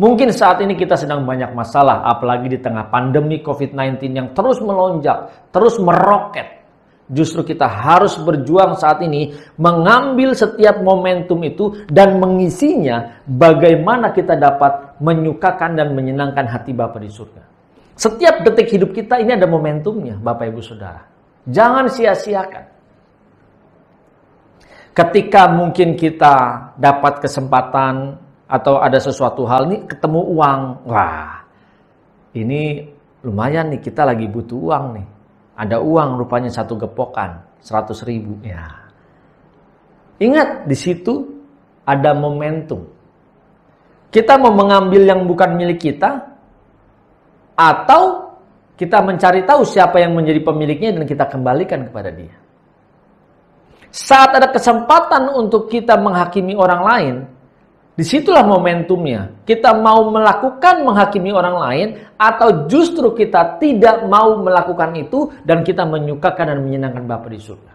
Mungkin saat ini kita sedang banyak masalah, apalagi di tengah pandemi COVID-19 yang terus melonjak, terus meroket. Justru kita harus berjuang saat ini mengambil setiap momentum itu dan mengisinya bagaimana kita dapat menyukakan dan menyenangkan hati Bapa di surga. Setiap detik hidup kita ini ada momentumnya, Bapak Ibu Saudara. Jangan sia-siakan. Ketika mungkin kita dapat kesempatan atau ada sesuatu hal nih, ketemu uang. Wah, ini lumayan nih, kita lagi butuh uang nih. Ada uang rupanya 1 gepokan, 100.000. Ya. Ingat, di situ ada momentum. Kita mau mengambil yang bukan milik kita, atau kita mencari tahu siapa yang menjadi pemiliknya dan kita kembalikan kepada dia. Saat ada kesempatan untuk kita menghakimi orang lain, disitulah momentumnya. Kita mau melakukan menghakimi orang lain, atau justru kita tidak mau melakukan itu dan kita menyukakan dan menyenangkan Bapa di surga.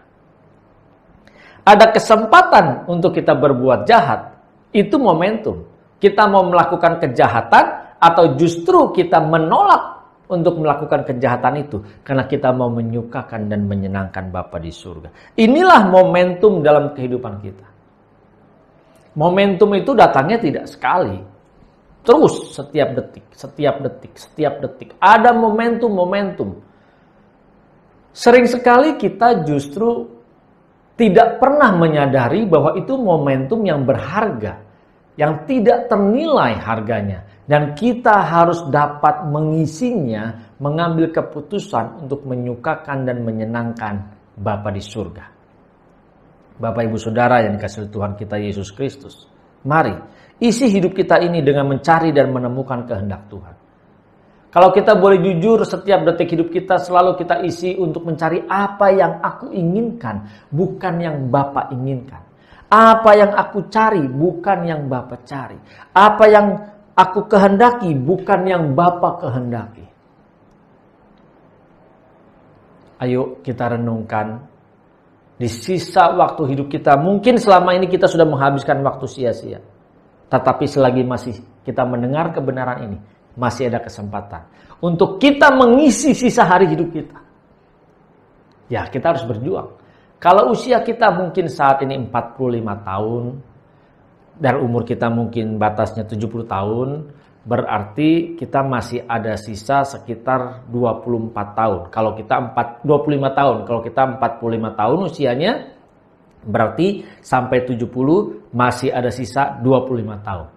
Ada kesempatan untuk kita berbuat jahat, itu momentum. Kita mau melakukan kejahatan, atau justru kita menolak untuk melakukan kejahatan itu karena kita mau menyukakan dan menyenangkan Bapa di surga. Inilah momentum dalam kehidupan kita. Momentum itu datangnya tidak sekali. Terus setiap detik, setiap detik, setiap detik. Ada momentum-momentum. Sering sekali kita justru tidak pernah menyadari bahwa itu momentum yang berharga, yang tidak ternilai harganya. Dan kita harus dapat mengisinya, mengambil keputusan untuk menyukakan dan menyenangkan Bapa di surga. Bapak Ibu Saudara yang dikasihi Tuhan kita Yesus Kristus, mari isi hidup kita ini dengan mencari dan menemukan kehendak Tuhan. Kalau kita boleh jujur, setiap detik hidup kita selalu kita isi untuk mencari apa yang aku inginkan, bukan yang Bapa inginkan. Apa yang aku cari, bukan yang Bapa cari. Apa yang aku kehendaki, bukan yang Bapa kehendaki. Ayo kita renungkan. Di sisa waktu hidup kita, mungkin selama ini kita sudah menghabiskan waktu sia-sia. Tetapi selagi masih kita mendengar kebenaran ini, masih ada kesempatan untuk kita mengisi sisa hari hidup kita. Ya, kita harus berjuang. Kalau usia kita mungkin saat ini 45 tahun, dan umur kita mungkin batasnya 70 tahun, berarti kita masih ada sisa sekitar 24 tahun. Kalau kita 25 tahun, kalau kita 45 tahun usianya, berarti sampai 70 masih ada sisa 25 tahun.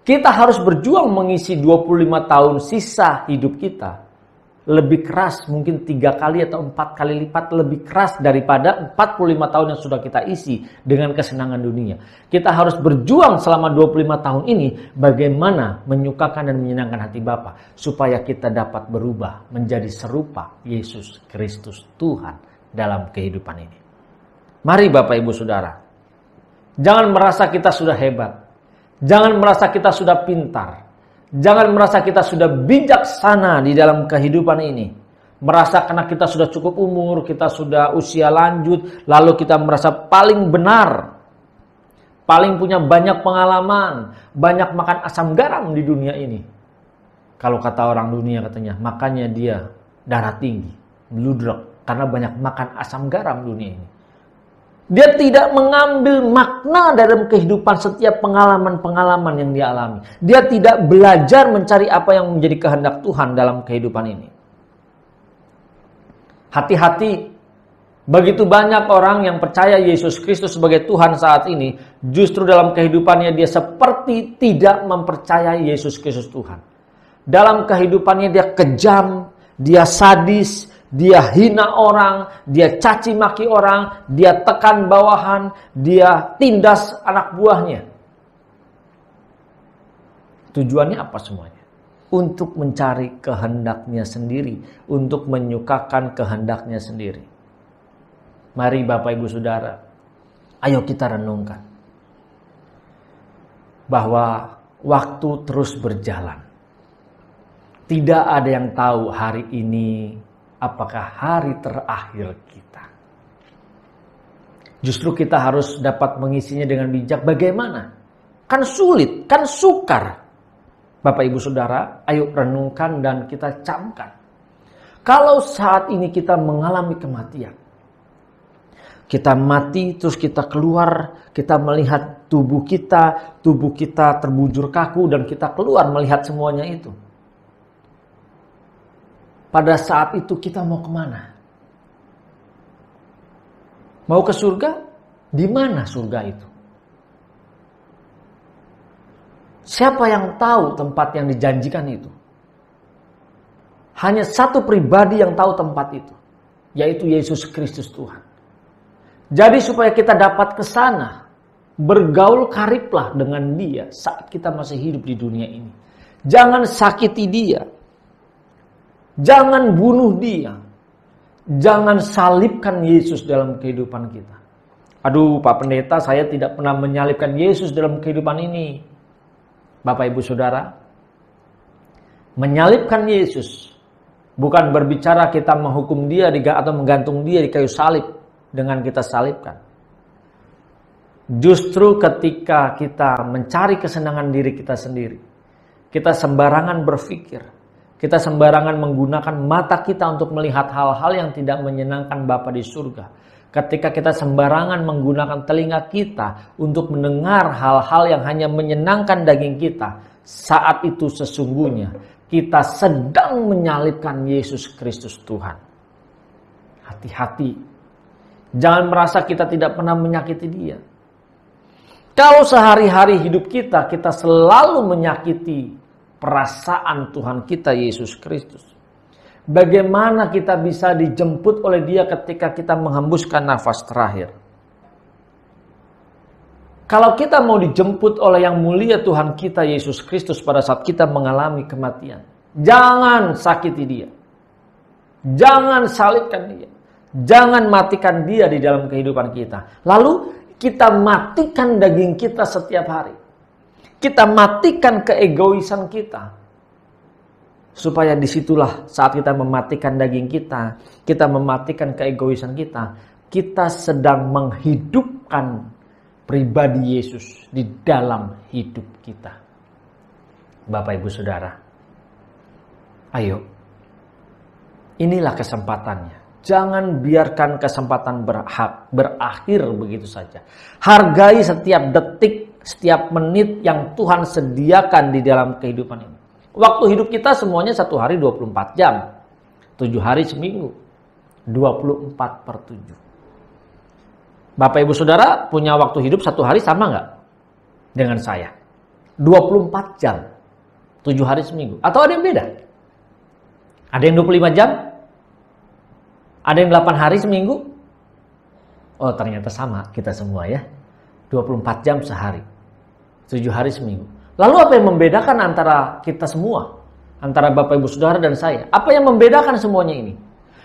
Kita harus berjuang mengisi 25 tahun sisa hidup kita. Lebih keras, mungkin 3 kali atau 4 kali lipat lebih keras daripada 45 tahun yang sudah kita isi dengan kesenangan dunia. Kita harus berjuang selama 25 tahun ini bagaimana menyukakan dan menyenangkan hati Bapa supaya kita dapat berubah menjadi serupa Yesus Kristus Tuhan dalam kehidupan ini. Mari Bapak Ibu Saudara, jangan merasa kita sudah hebat, jangan merasa kita sudah pintar. Jangan merasa kita sudah bijaksana di dalam kehidupan ini. Merasa karena kita sudah cukup umur, kita sudah usia lanjut, lalu kita merasa paling benar. Paling punya banyak pengalaman, banyak makan asam garam di dunia ini. Kalau kata orang dunia katanya, makanya dia darah tinggi, bludruk, karena banyak makan asam garam dunia ini. Dia tidak mengambil makna dalam kehidupan setiap pengalaman-pengalaman yang dia alami. Dia tidak belajar mencari apa yang menjadi kehendak Tuhan dalam kehidupan ini. Hati-hati, begitu banyak orang yang percaya Yesus Kristus sebagai Tuhan saat ini, justru dalam kehidupannya dia seperti tidak mempercayai Yesus Kristus Tuhan. Dalam kehidupannya dia kejam, dia sadis, dia hina orang, dia caci maki orang, dia tekan bawahan, dia tindas anak buahnya. Tujuannya apa semuanya? Untuk mencari kehendaknya sendiri, untuk menyukakan kehendaknya sendiri. Mari Bapak Ibu Saudara, ayo kita renungkan bahwa waktu terus berjalan. Tidak ada yang tahu hari ini apakah hari terakhir kita. Justru kita harus dapat mengisinya dengan bijak. Bagaimana? Kan sulit, kan sukar. Bapak Ibu Saudara, ayo renungkan dan kita camkan. Kalau saat ini kita mengalami kematian, kita mati terus kita keluar, kita melihat tubuh kita terbujur kaku dan kita keluar melihat semuanya itu. Pada saat itu kita mau kemana? Mau ke surga? Di mana surga itu? Siapa yang tahu tempat yang dijanjikan itu? Hanya satu pribadi yang tahu tempat itu, yaitu Yesus Kristus Tuhan. Jadi supaya kita dapat ke sana, bergaul kariblah dengan Dia saat kita masih hidup di dunia ini. Jangan sakiti Dia. Jangan bunuh Dia. Jangan salibkan Yesus dalam kehidupan kita. Aduh Pak Pendeta, saya tidak pernah menyalibkan Yesus dalam kehidupan ini. Bapak Ibu Saudara, menyalibkan Yesus bukan berbicara kita menghukum Dia atau menggantung Dia di kayu salib dengan kita salibkan. Justru ketika kita mencari kesenangan diri kita sendiri, kita sembarangan berpikir, kita sembarangan menggunakan mata kita untuk melihat hal-hal yang tidak menyenangkan Bapa di surga. Ketika kita sembarangan menggunakan telinga kita untuk mendengar hal-hal yang hanya menyenangkan daging kita, saat itu sesungguhnya kita sedang menyalibkan Yesus Kristus Tuhan. Hati-hati. Jangan merasa kita tidak pernah menyakiti Dia. Kalau sehari-hari hidup kita selalu menyakiti perasaan Tuhan kita Yesus Kristus, bagaimana kita bisa dijemput oleh Dia ketika kita menghembuskan nafas terakhir? Kalau kita mau dijemput oleh yang mulia Tuhan kita Yesus Kristus pada saat kita mengalami kematian, jangan sakiti Dia. Jangan salibkan Dia. Jangan matikan Dia di dalam kehidupan kita. Lalu kita matikan daging kita setiap hari. Kita matikan keegoisan kita. Supaya disitulah saat kita mematikan daging kita mematikan keegoisan kita sedang menghidupkan pribadi Yesus di dalam hidup kita. Bapak Ibu Saudara, ayo, inilah kesempatannya. Jangan biarkan kesempatan berakhir begitu saja. Hargai setiap detik, setiap menit yang Tuhan sediakan di dalam kehidupan ini. Waktu hidup kita semuanya 1 hari 24 jam. 7 hari seminggu. 24/7. Bapak Ibu Saudara punya waktu hidup 1 hari sama nggak dengan saya? 24 jam. 7 hari seminggu. Atau ada yang beda? Ada yang 25 jam? Ada yang 8 hari seminggu? Oh ternyata sama kita semua ya. 24 jam sehari. 7 hari seminggu. Lalu apa yang membedakan antara kita semua? Antara Bapak Ibu Saudara dan saya? Apa yang membedakan semuanya ini?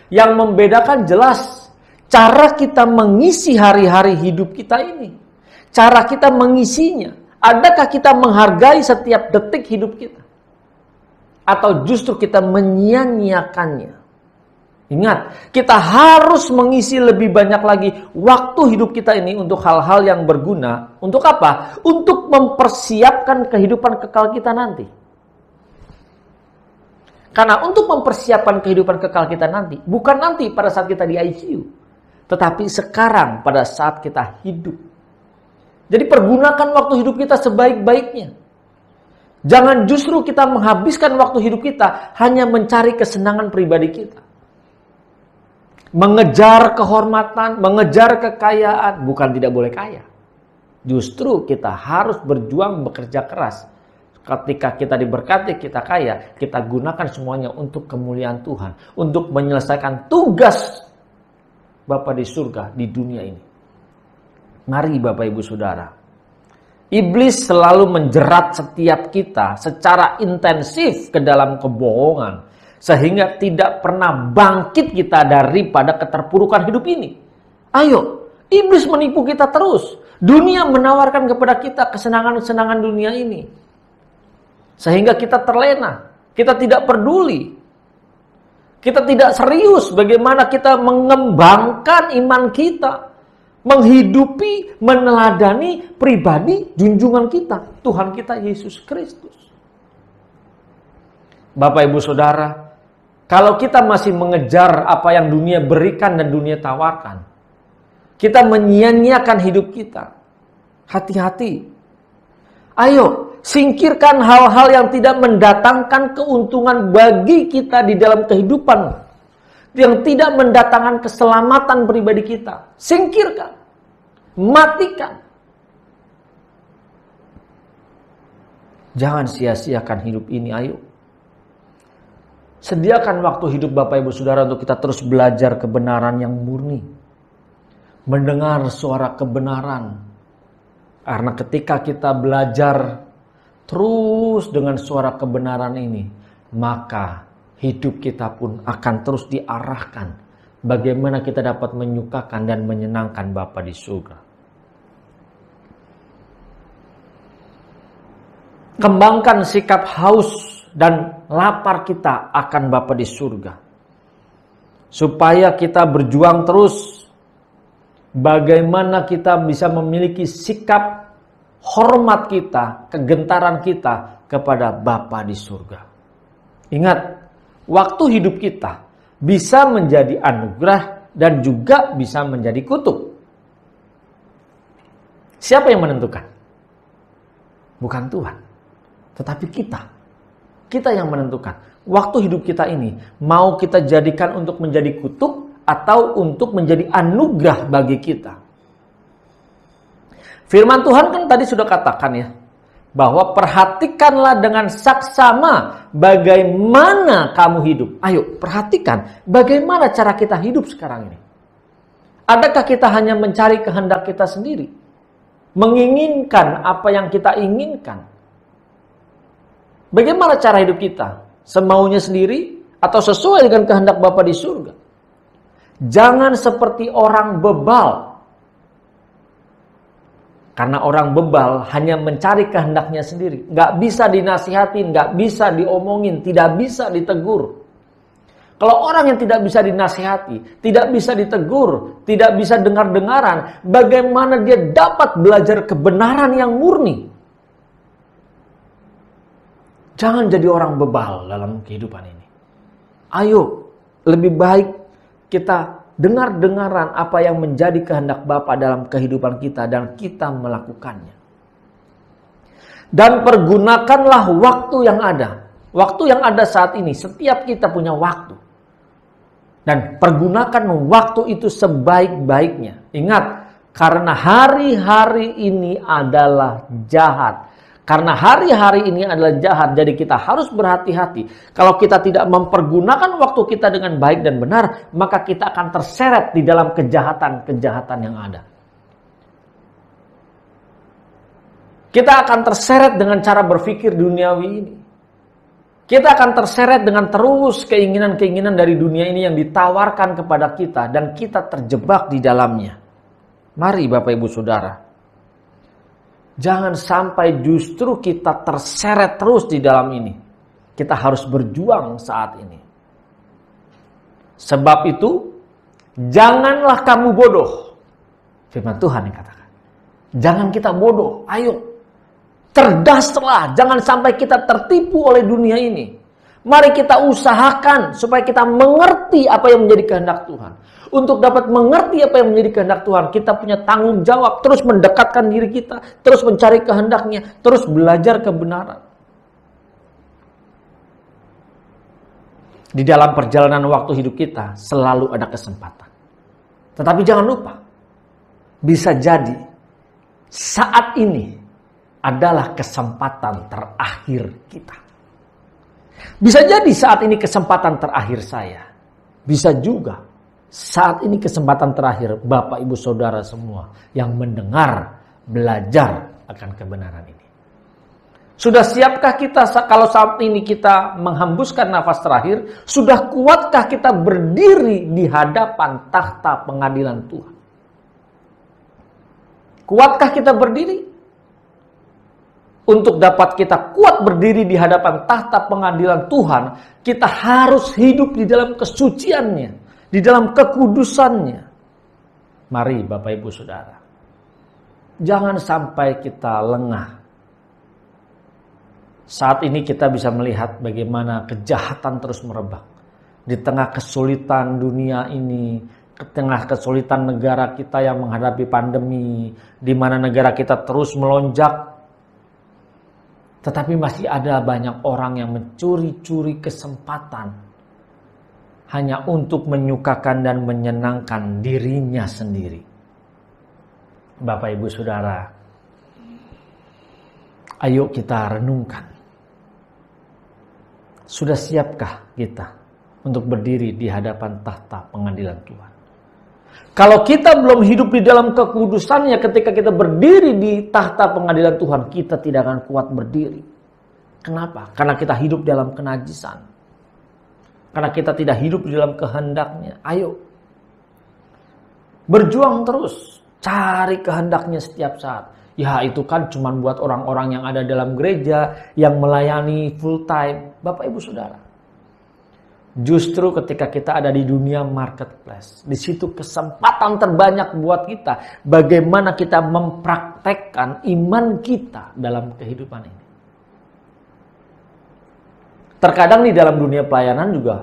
Yang membedakan jelas cara kita mengisi hari-hari hidup kita ini. Cara kita mengisinya. Adakah kita menghargai setiap detik hidup kita? Atau justru kita menyia-nyiakannya? Ingat, kita harus mengisi lebih banyak lagi waktu hidup kita ini untuk hal-hal yang berguna. Untuk apa? Untuk mempersiapkan kehidupan kekal kita nanti. Karena untuk mempersiapkan kehidupan kekal kita nanti, bukan nanti pada saat kita di ICU, tetapi sekarang pada saat kita hidup. Jadi pergunakan waktu hidup kita sebaik-baiknya. Jangan justru kita menghabiskan waktu hidup kita hanya mencari kesenangan pribadi kita. Mengejar kehormatan, mengejar kekayaan, bukan tidak boleh kaya. Justru kita harus berjuang, bekerja keras. Ketika kita diberkati, kita kaya, kita gunakan semuanya untuk kemuliaan Tuhan. Untuk menyelesaikan tugas Bapa di surga, di dunia ini. Mari Bapak Ibu Saudara. Iblis selalu menjerat setiap kita secara intensif ke dalam kebohongan. Sehingga tidak pernah bangkit kita daripada keterpurukan hidup ini. Ayo, iblis menipu kita terus. Dunia menawarkan kepada kita kesenangan-kesenangan dunia ini. Sehingga kita terlena. Kita tidak peduli. Kita tidak serius bagaimana kita mengembangkan iman kita. Menghidupi, meneladani pribadi junjungan kita. Tuhan kita Yesus Kristus. Bapak Ibu Saudara, kalau kita masih mengejar apa yang dunia berikan dan dunia tawarkan, kita menyia-nyiakan hidup kita. Hati-hati. Ayo, singkirkan hal-hal yang tidak mendatangkan keuntungan bagi kita di dalam kehidupan. Yang tidak mendatangkan keselamatan pribadi kita. Singkirkan. Matikan. Jangan sia-siakan hidup ini, ayo. Sediakan waktu hidup Bapak Ibu Saudara untuk kita terus belajar kebenaran yang murni. Mendengar suara kebenaran. Karena ketika kita belajar terus dengan suara kebenaran ini, maka hidup kita pun akan terus diarahkan. Bagaimana kita dapat menyukakan dan menyenangkan Bapa di surga. Kembangkan sikap haus dan lapar kita akan Bapa di surga. Supaya kita berjuang terus. Bagaimana kita bisa memiliki sikap hormat kita, kegentaran kita kepada Bapa di surga. Ingat, waktu hidup kita bisa menjadi anugerah dan juga bisa menjadi kutuk. Siapa yang menentukan? Bukan Tuhan, tetapi kita. Kita yang menentukan. Waktu hidup kita ini mau kita jadikan untuk menjadi kutuk atau untuk menjadi anugerah bagi kita. Firman Tuhan kan tadi sudah katakan ya, bahwa perhatikanlah dengan saksama bagaimana kamu hidup. Ayo, perhatikan bagaimana cara kita hidup sekarang ini. Adakah kita hanya mencari kehendak kita sendiri? Menginginkan apa yang kita inginkan? Bagaimana cara hidup kita? Semaunya sendiri atau sesuai dengan kehendak Bapa di surga? Jangan seperti orang bebal. Karena orang bebal hanya mencari kehendaknya sendiri. Nggak bisa dinasihatin, nggak bisa diomongin, tidak bisa ditegur. Kalau orang yang tidak bisa dinasihati, tidak bisa ditegur, tidak bisa dengar-dengaran, bagaimana dia dapat belajar kebenaran yang murni? Jangan jadi orang bebal dalam kehidupan ini. Ayo, lebih baik kita dengar-dengaran apa yang menjadi kehendak Bapa dalam kehidupan kita dan kita melakukannya. Dan pergunakanlah waktu yang ada. Waktu yang ada saat ini, setiap kita punya waktu. Dan pergunakan waktu itu sebaik-baiknya. Ingat, karena hari-hari ini adalah jahat. Karena hari-hari ini adalah jahat, jadi kita harus berhati-hati. Kalau kita tidak mempergunakan waktu kita dengan baik dan benar, maka kita akan terseret di dalam kejahatan-kejahatan yang ada. Kita akan terseret dengan cara berpikir duniawi ini. Kita akan terseret dengan terus keinginan-keinginan dari dunia ini yang ditawarkan kepada kita dan kita terjebak di dalamnya. Mari Bapak Ibu Saudara. Jangan sampai justru kita terseret terus di dalam ini. Kita harus berjuang saat ini. Sebab itu, janganlah kamu bodoh. Firman Tuhan yang katakan. Jangan kita bodoh, ayo. Cerdaslah, jangan sampai kita tertipu oleh dunia ini. Mari kita usahakan supaya kita mengerti apa yang menjadi kehendak Tuhan. Untuk dapat mengerti apa yang menjadi kehendak Tuhan, kita punya tanggung jawab terus mendekatkan diri kita, terus mencari kehendaknya, terus belajar kebenaran. Di dalam perjalanan waktu hidup kita selalu ada kesempatan. Tetapi jangan lupa, bisa jadi saat ini adalah kesempatan terakhir kita. Bisa jadi saat ini kesempatan terakhir saya. Bisa juga saat ini kesempatan terakhir Bapak, Ibu, Saudara semua yang mendengar, belajar akan kebenaran ini. Sudah siapkah kita kalau saat ini kita menghembuskan nafas terakhir? Sudah kuatkah kita berdiri di hadapan takhta pengadilan Tuhan? Kuatkah kita berdiri? Untuk dapat kita kuat berdiri di hadapan takhta pengadilan Tuhan, kita harus hidup di dalam kesuciannya, di dalam kekudusannya. Mari Bapak, Ibu, Saudara, jangan sampai kita lengah. Saat ini kita bisa melihat bagaimana kejahatan terus merebak. Di tengah kesulitan dunia ini, di tengah kesulitan negara kita yang menghadapi pandemi, di mana negara kita terus melonjak, tetapi masih ada banyak orang yang mencuri-curi kesempatan hanya untuk menyukakan dan menyenangkan dirinya sendiri. Bapak, Ibu, Saudara, ayo kita renungkan. Sudah siapkah kita untuk berdiri di hadapan takhta pengadilan Tuhan? Kalau kita belum hidup di dalam kekudusannya, ketika kita berdiri di takhta pengadilan Tuhan, kita tidak akan kuat berdiri. Kenapa? Karena kita hidup dalam kenajisan. Karena kita tidak hidup di dalam kehendaknya. Ayo, berjuang terus, cari kehendaknya setiap saat. Ya, itu kan cuma buat orang-orang yang ada dalam gereja, yang melayani full time. Bapak, Ibu, Saudara, justru ketika kita ada di dunia marketplace, di situ kesempatan terbanyak buat kita. Bagaimana kita mempraktekkan iman kita dalam kehidupan ini. Terkadang di dalam dunia pelayanan juga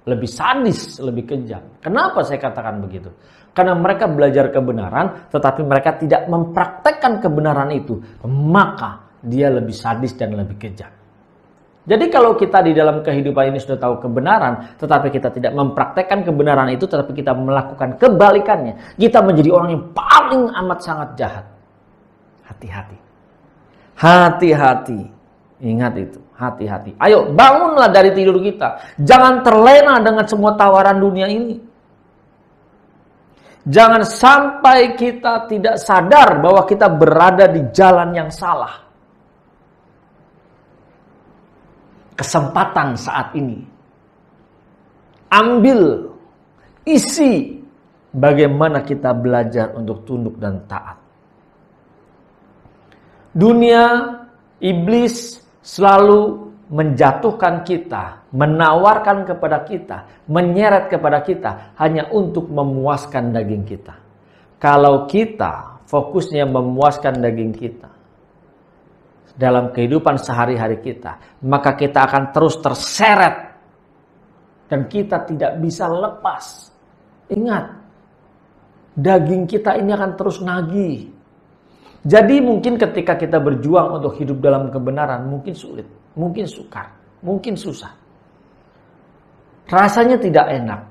lebih sadis, lebih kejam. Kenapa saya katakan begitu? Karena mereka belajar kebenaran, tetapi mereka tidak mempraktekkan kebenaran itu. Maka dia lebih sadis dan lebih kejam. Jadi kalau kita di dalam kehidupan ini sudah tahu kebenaran, tetapi kita tidak mempraktekkan kebenaran itu, tetapi kita melakukan kebalikannya, kita menjadi orang yang paling amat sangat jahat. Hati-hati. Hati-hati. Ingat itu. Hati-hati. Ayo bangunlah dari tidur kita. Jangan terlena dengan semua tawaran dunia ini. Jangan sampai kita tidak sadar bahwa kita berada di jalan yang salah. Kesempatan saat ini. Ambil, isi bagaimana kita belajar untuk tunduk dan taat. Dunia, iblis selalu menjatuhkan kita, menawarkan kepada kita, menyeret kepada kita hanya untuk memuaskan daging kita. Kalau kita fokusnya memuaskan daging kita dalam kehidupan sehari-hari kita, maka kita akan terus terseret dan kita tidak bisa lepas. Ingat, daging kita ini akan terus nagih. Jadi mungkin ketika kita berjuang untuk hidup dalam kebenaran, mungkin sulit, mungkin sukar, mungkin susah. Rasanya tidak enak.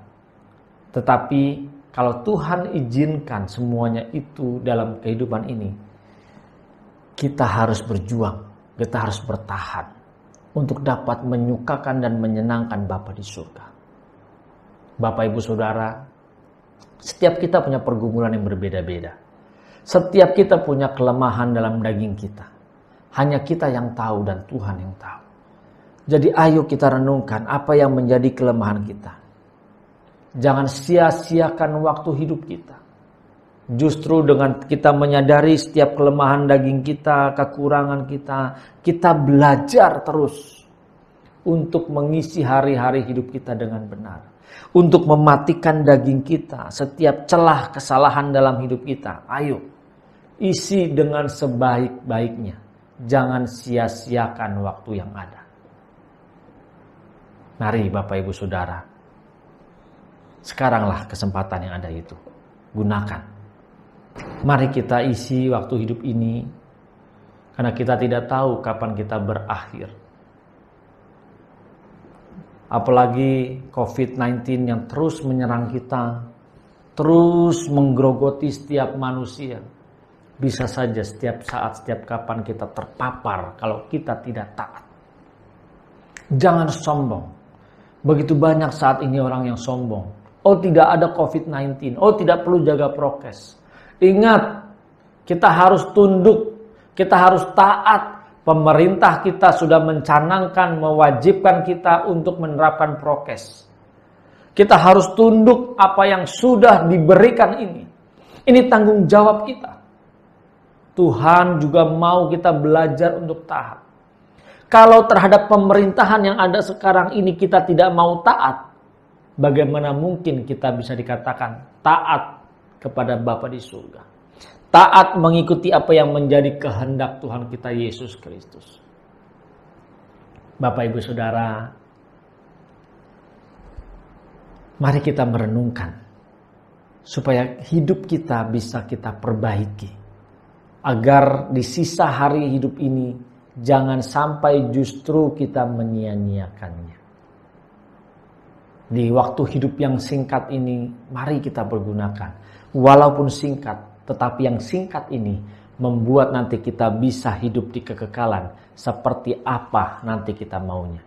Tetapi kalau Tuhan izinkan semuanya itu dalam kehidupan ini, kita harus berjuang, kita harus bertahan untuk dapat menyukakan dan menyenangkan Bapa di surga. Bapak, Ibu, Saudara, setiap kita punya pergumulan yang berbeda-beda. Setiap kita punya kelemahan dalam daging kita. Hanya kita yang tahu dan Tuhan yang tahu. Jadi ayo kita renungkan apa yang menjadi kelemahan kita. Jangan sia-siakan waktu hidup kita. Justru dengan kita menyadari setiap kelemahan daging kita, kekurangan kita, kita belajar terus untuk mengisi hari-hari hidup kita dengan benar. Untuk mematikan daging kita, setiap celah kesalahan dalam hidup kita. Ayo, isi dengan sebaik-baiknya. Jangan sia-siakan waktu yang ada. Mari Bapak Ibu Saudara, sekaranglah kesempatan yang ada itu. Gunakan. Mari kita isi waktu hidup ini, karena kita tidak tahu kapan kita berakhir. Apalagi COVID-19 yang terus menyerang kita, terus menggerogoti setiap manusia. Bisa saja setiap saat, setiap kapan kita terpapar kalau kita tidak taat. Jangan sombong. Begitu banyak saat ini orang yang sombong. Oh, tidak ada COVID-19. Oh, tidak perlu jaga prokes. Ingat, kita harus tunduk. Kita harus taat. Pemerintah kita sudah mencanangkan, mewajibkan kita untuk menerapkan prokes. Kita harus tunduk apa yang sudah diberikan ini. Ini tanggung jawab kita. Tuhan juga mau kita belajar untuk taat. Kalau terhadap pemerintahan yang ada sekarang ini kita tidak mau taat, bagaimana mungkin kita bisa dikatakan taat kepada Bapa di surga? Taat mengikuti apa yang menjadi kehendak Tuhan kita Yesus Kristus. Bapak Ibu Saudara, mari kita merenungkan supaya hidup kita bisa kita perbaiki. Agar di sisa hari hidup ini jangan sampai justru kita menyia-nyiakannya. Di waktu hidup yang singkat ini, mari kita pergunakan. Walaupun singkat, tetapi yang singkat ini membuat nanti kita bisa hidup di kekekalan seperti apa nanti kita maunya.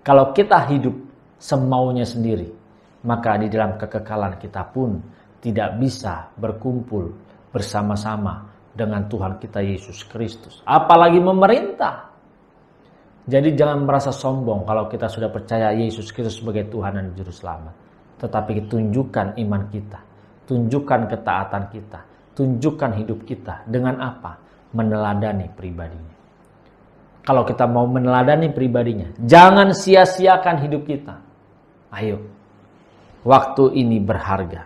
Kalau kita hidup semaunya sendiri, maka di dalam kekekalan kita pun tidak bisa berkumpul bersama-sama dengan Tuhan kita Yesus Kristus. Apalagi memerintah. Jadi jangan merasa sombong kalau kita sudah percaya Yesus Kristus sebagai Tuhan dan Juru Selamat. Tetapi tunjukkan iman kita. Tunjukkan ketaatan kita. Tunjukkan hidup kita. Dengan apa? Meneladani pribadinya. Kalau kita mau meneladani pribadinya, jangan sia-siakan hidup kita. Ayo. Waktu ini berharga.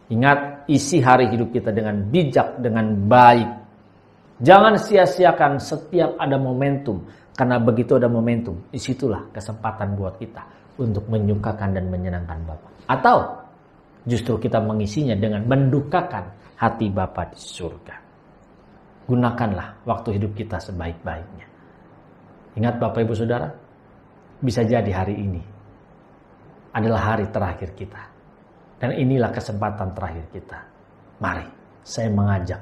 Ingat, isi hari hidup kita dengan bijak, dengan baik. Jangan sia-siakan setiap ada momentum. Karena begitu ada momentum, disitulah kesempatan buat kita untuk menyukakan dan menyenangkan Bapa. Atau justru kita mengisinya dengan mendukakan hati Bapa di surga. Gunakanlah waktu hidup kita sebaik-baiknya. Ingat Bapak Ibu Saudara, bisa jadi hari ini adalah hari terakhir kita. Dan inilah kesempatan terakhir kita. Mari, saya mengajak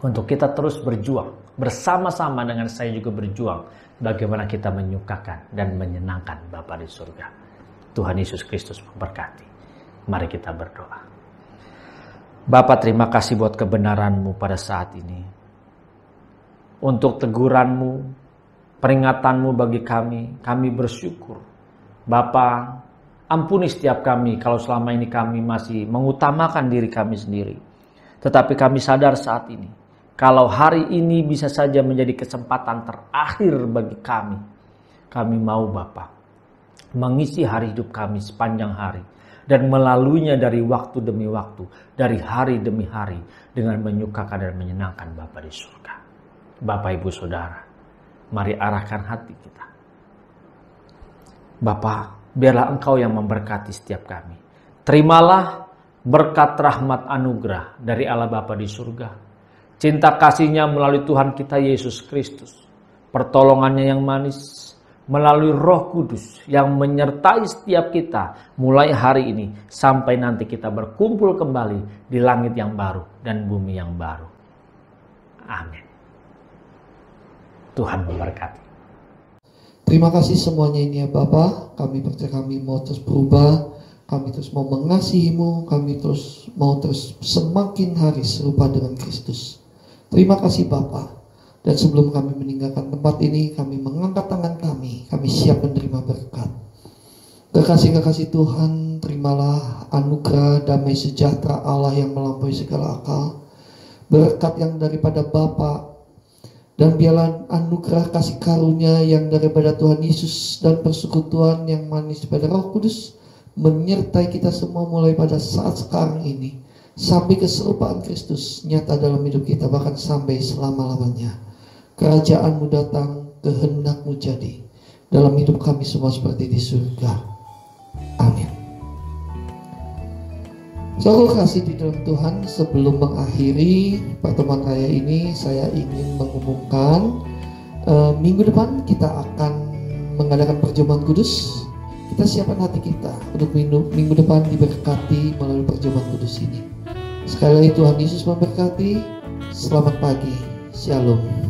untuk kita terus berjuang. Bersama-sama dengan saya juga berjuang. Bagaimana kita menyukakan dan menyenangkan Bapa di surga. Tuhan Yesus Kristus memberkati. Mari kita berdoa. Bapa, terima kasih buat kebenaran-Mu pada saat ini. Untuk teguran-Mu, peringatan-Mu bagi kami bersyukur. Bapa, ampuni setiap kami kalau selama ini kami masih mengutamakan diri kami sendiri. Tetapi kami sadar saat ini, kalau hari ini bisa saja menjadi kesempatan terakhir bagi kami. Kami mau Bapa mengisi hari hidup kami sepanjang hari. Dan melaluinya dari waktu demi waktu, dari hari demi hari, dengan menyukakan dan menyenangkan Bapa di surga. Bapak Ibu Saudara, mari arahkan hati kita. Bapa, biarlah Engkau yang memberkati setiap kami. Terimalah berkat rahmat anugerah dari Allah Bapa di surga. Cinta kasih-Nya melalui Tuhan kita Yesus Kristus. Pertolongannya yang manis melalui Roh Kudus yang menyertai setiap kita mulai hari ini sampai nanti kita berkumpul kembali di langit yang baru dan bumi yang baru. Amin. Tuhan memberkati. Terima kasih semuanya ini ya Bapa. Kami percaya kami mau terus berubah. Kami terus mau mengasihi-Mu. Kami terus mau semakin hari serupa dengan Kristus. Terima kasih Bapa. Dan sebelum kami meninggalkan tempat ini, kami mengangkat tangan kami. Kami siap menerima berkat. Kekasih-kekasih Tuhan, terimalah anugerah damai sejahtera Allah yang melampaui segala akal. Berkat yang daripada Bapa. Dan biarlah anugerah kasih karunia yang daripada Tuhan Yesus dan persekutuan yang manis pada Roh Kudus menyertai kita semua mulai pada saat sekarang ini sampai keserupaan Kristus nyata dalam hidup kita, bahkan sampai selama-lamanya. Kerajaan-Mu datang, kehendak-Mu jadi. dalam hidup kami semua seperti di surga. Amin. Saudara kasih di dalam Tuhan, sebelum mengakhiri pertemuan raya ini, saya ingin mengumumkan minggu depan kita akan mengadakan perjamuan kudus. Kita siapkan hati kita untuk minggu depan diberkati melalui perjamuan kudus ini. Sekali lagi Tuhan Yesus memberkati. Selamat pagi. Shalom.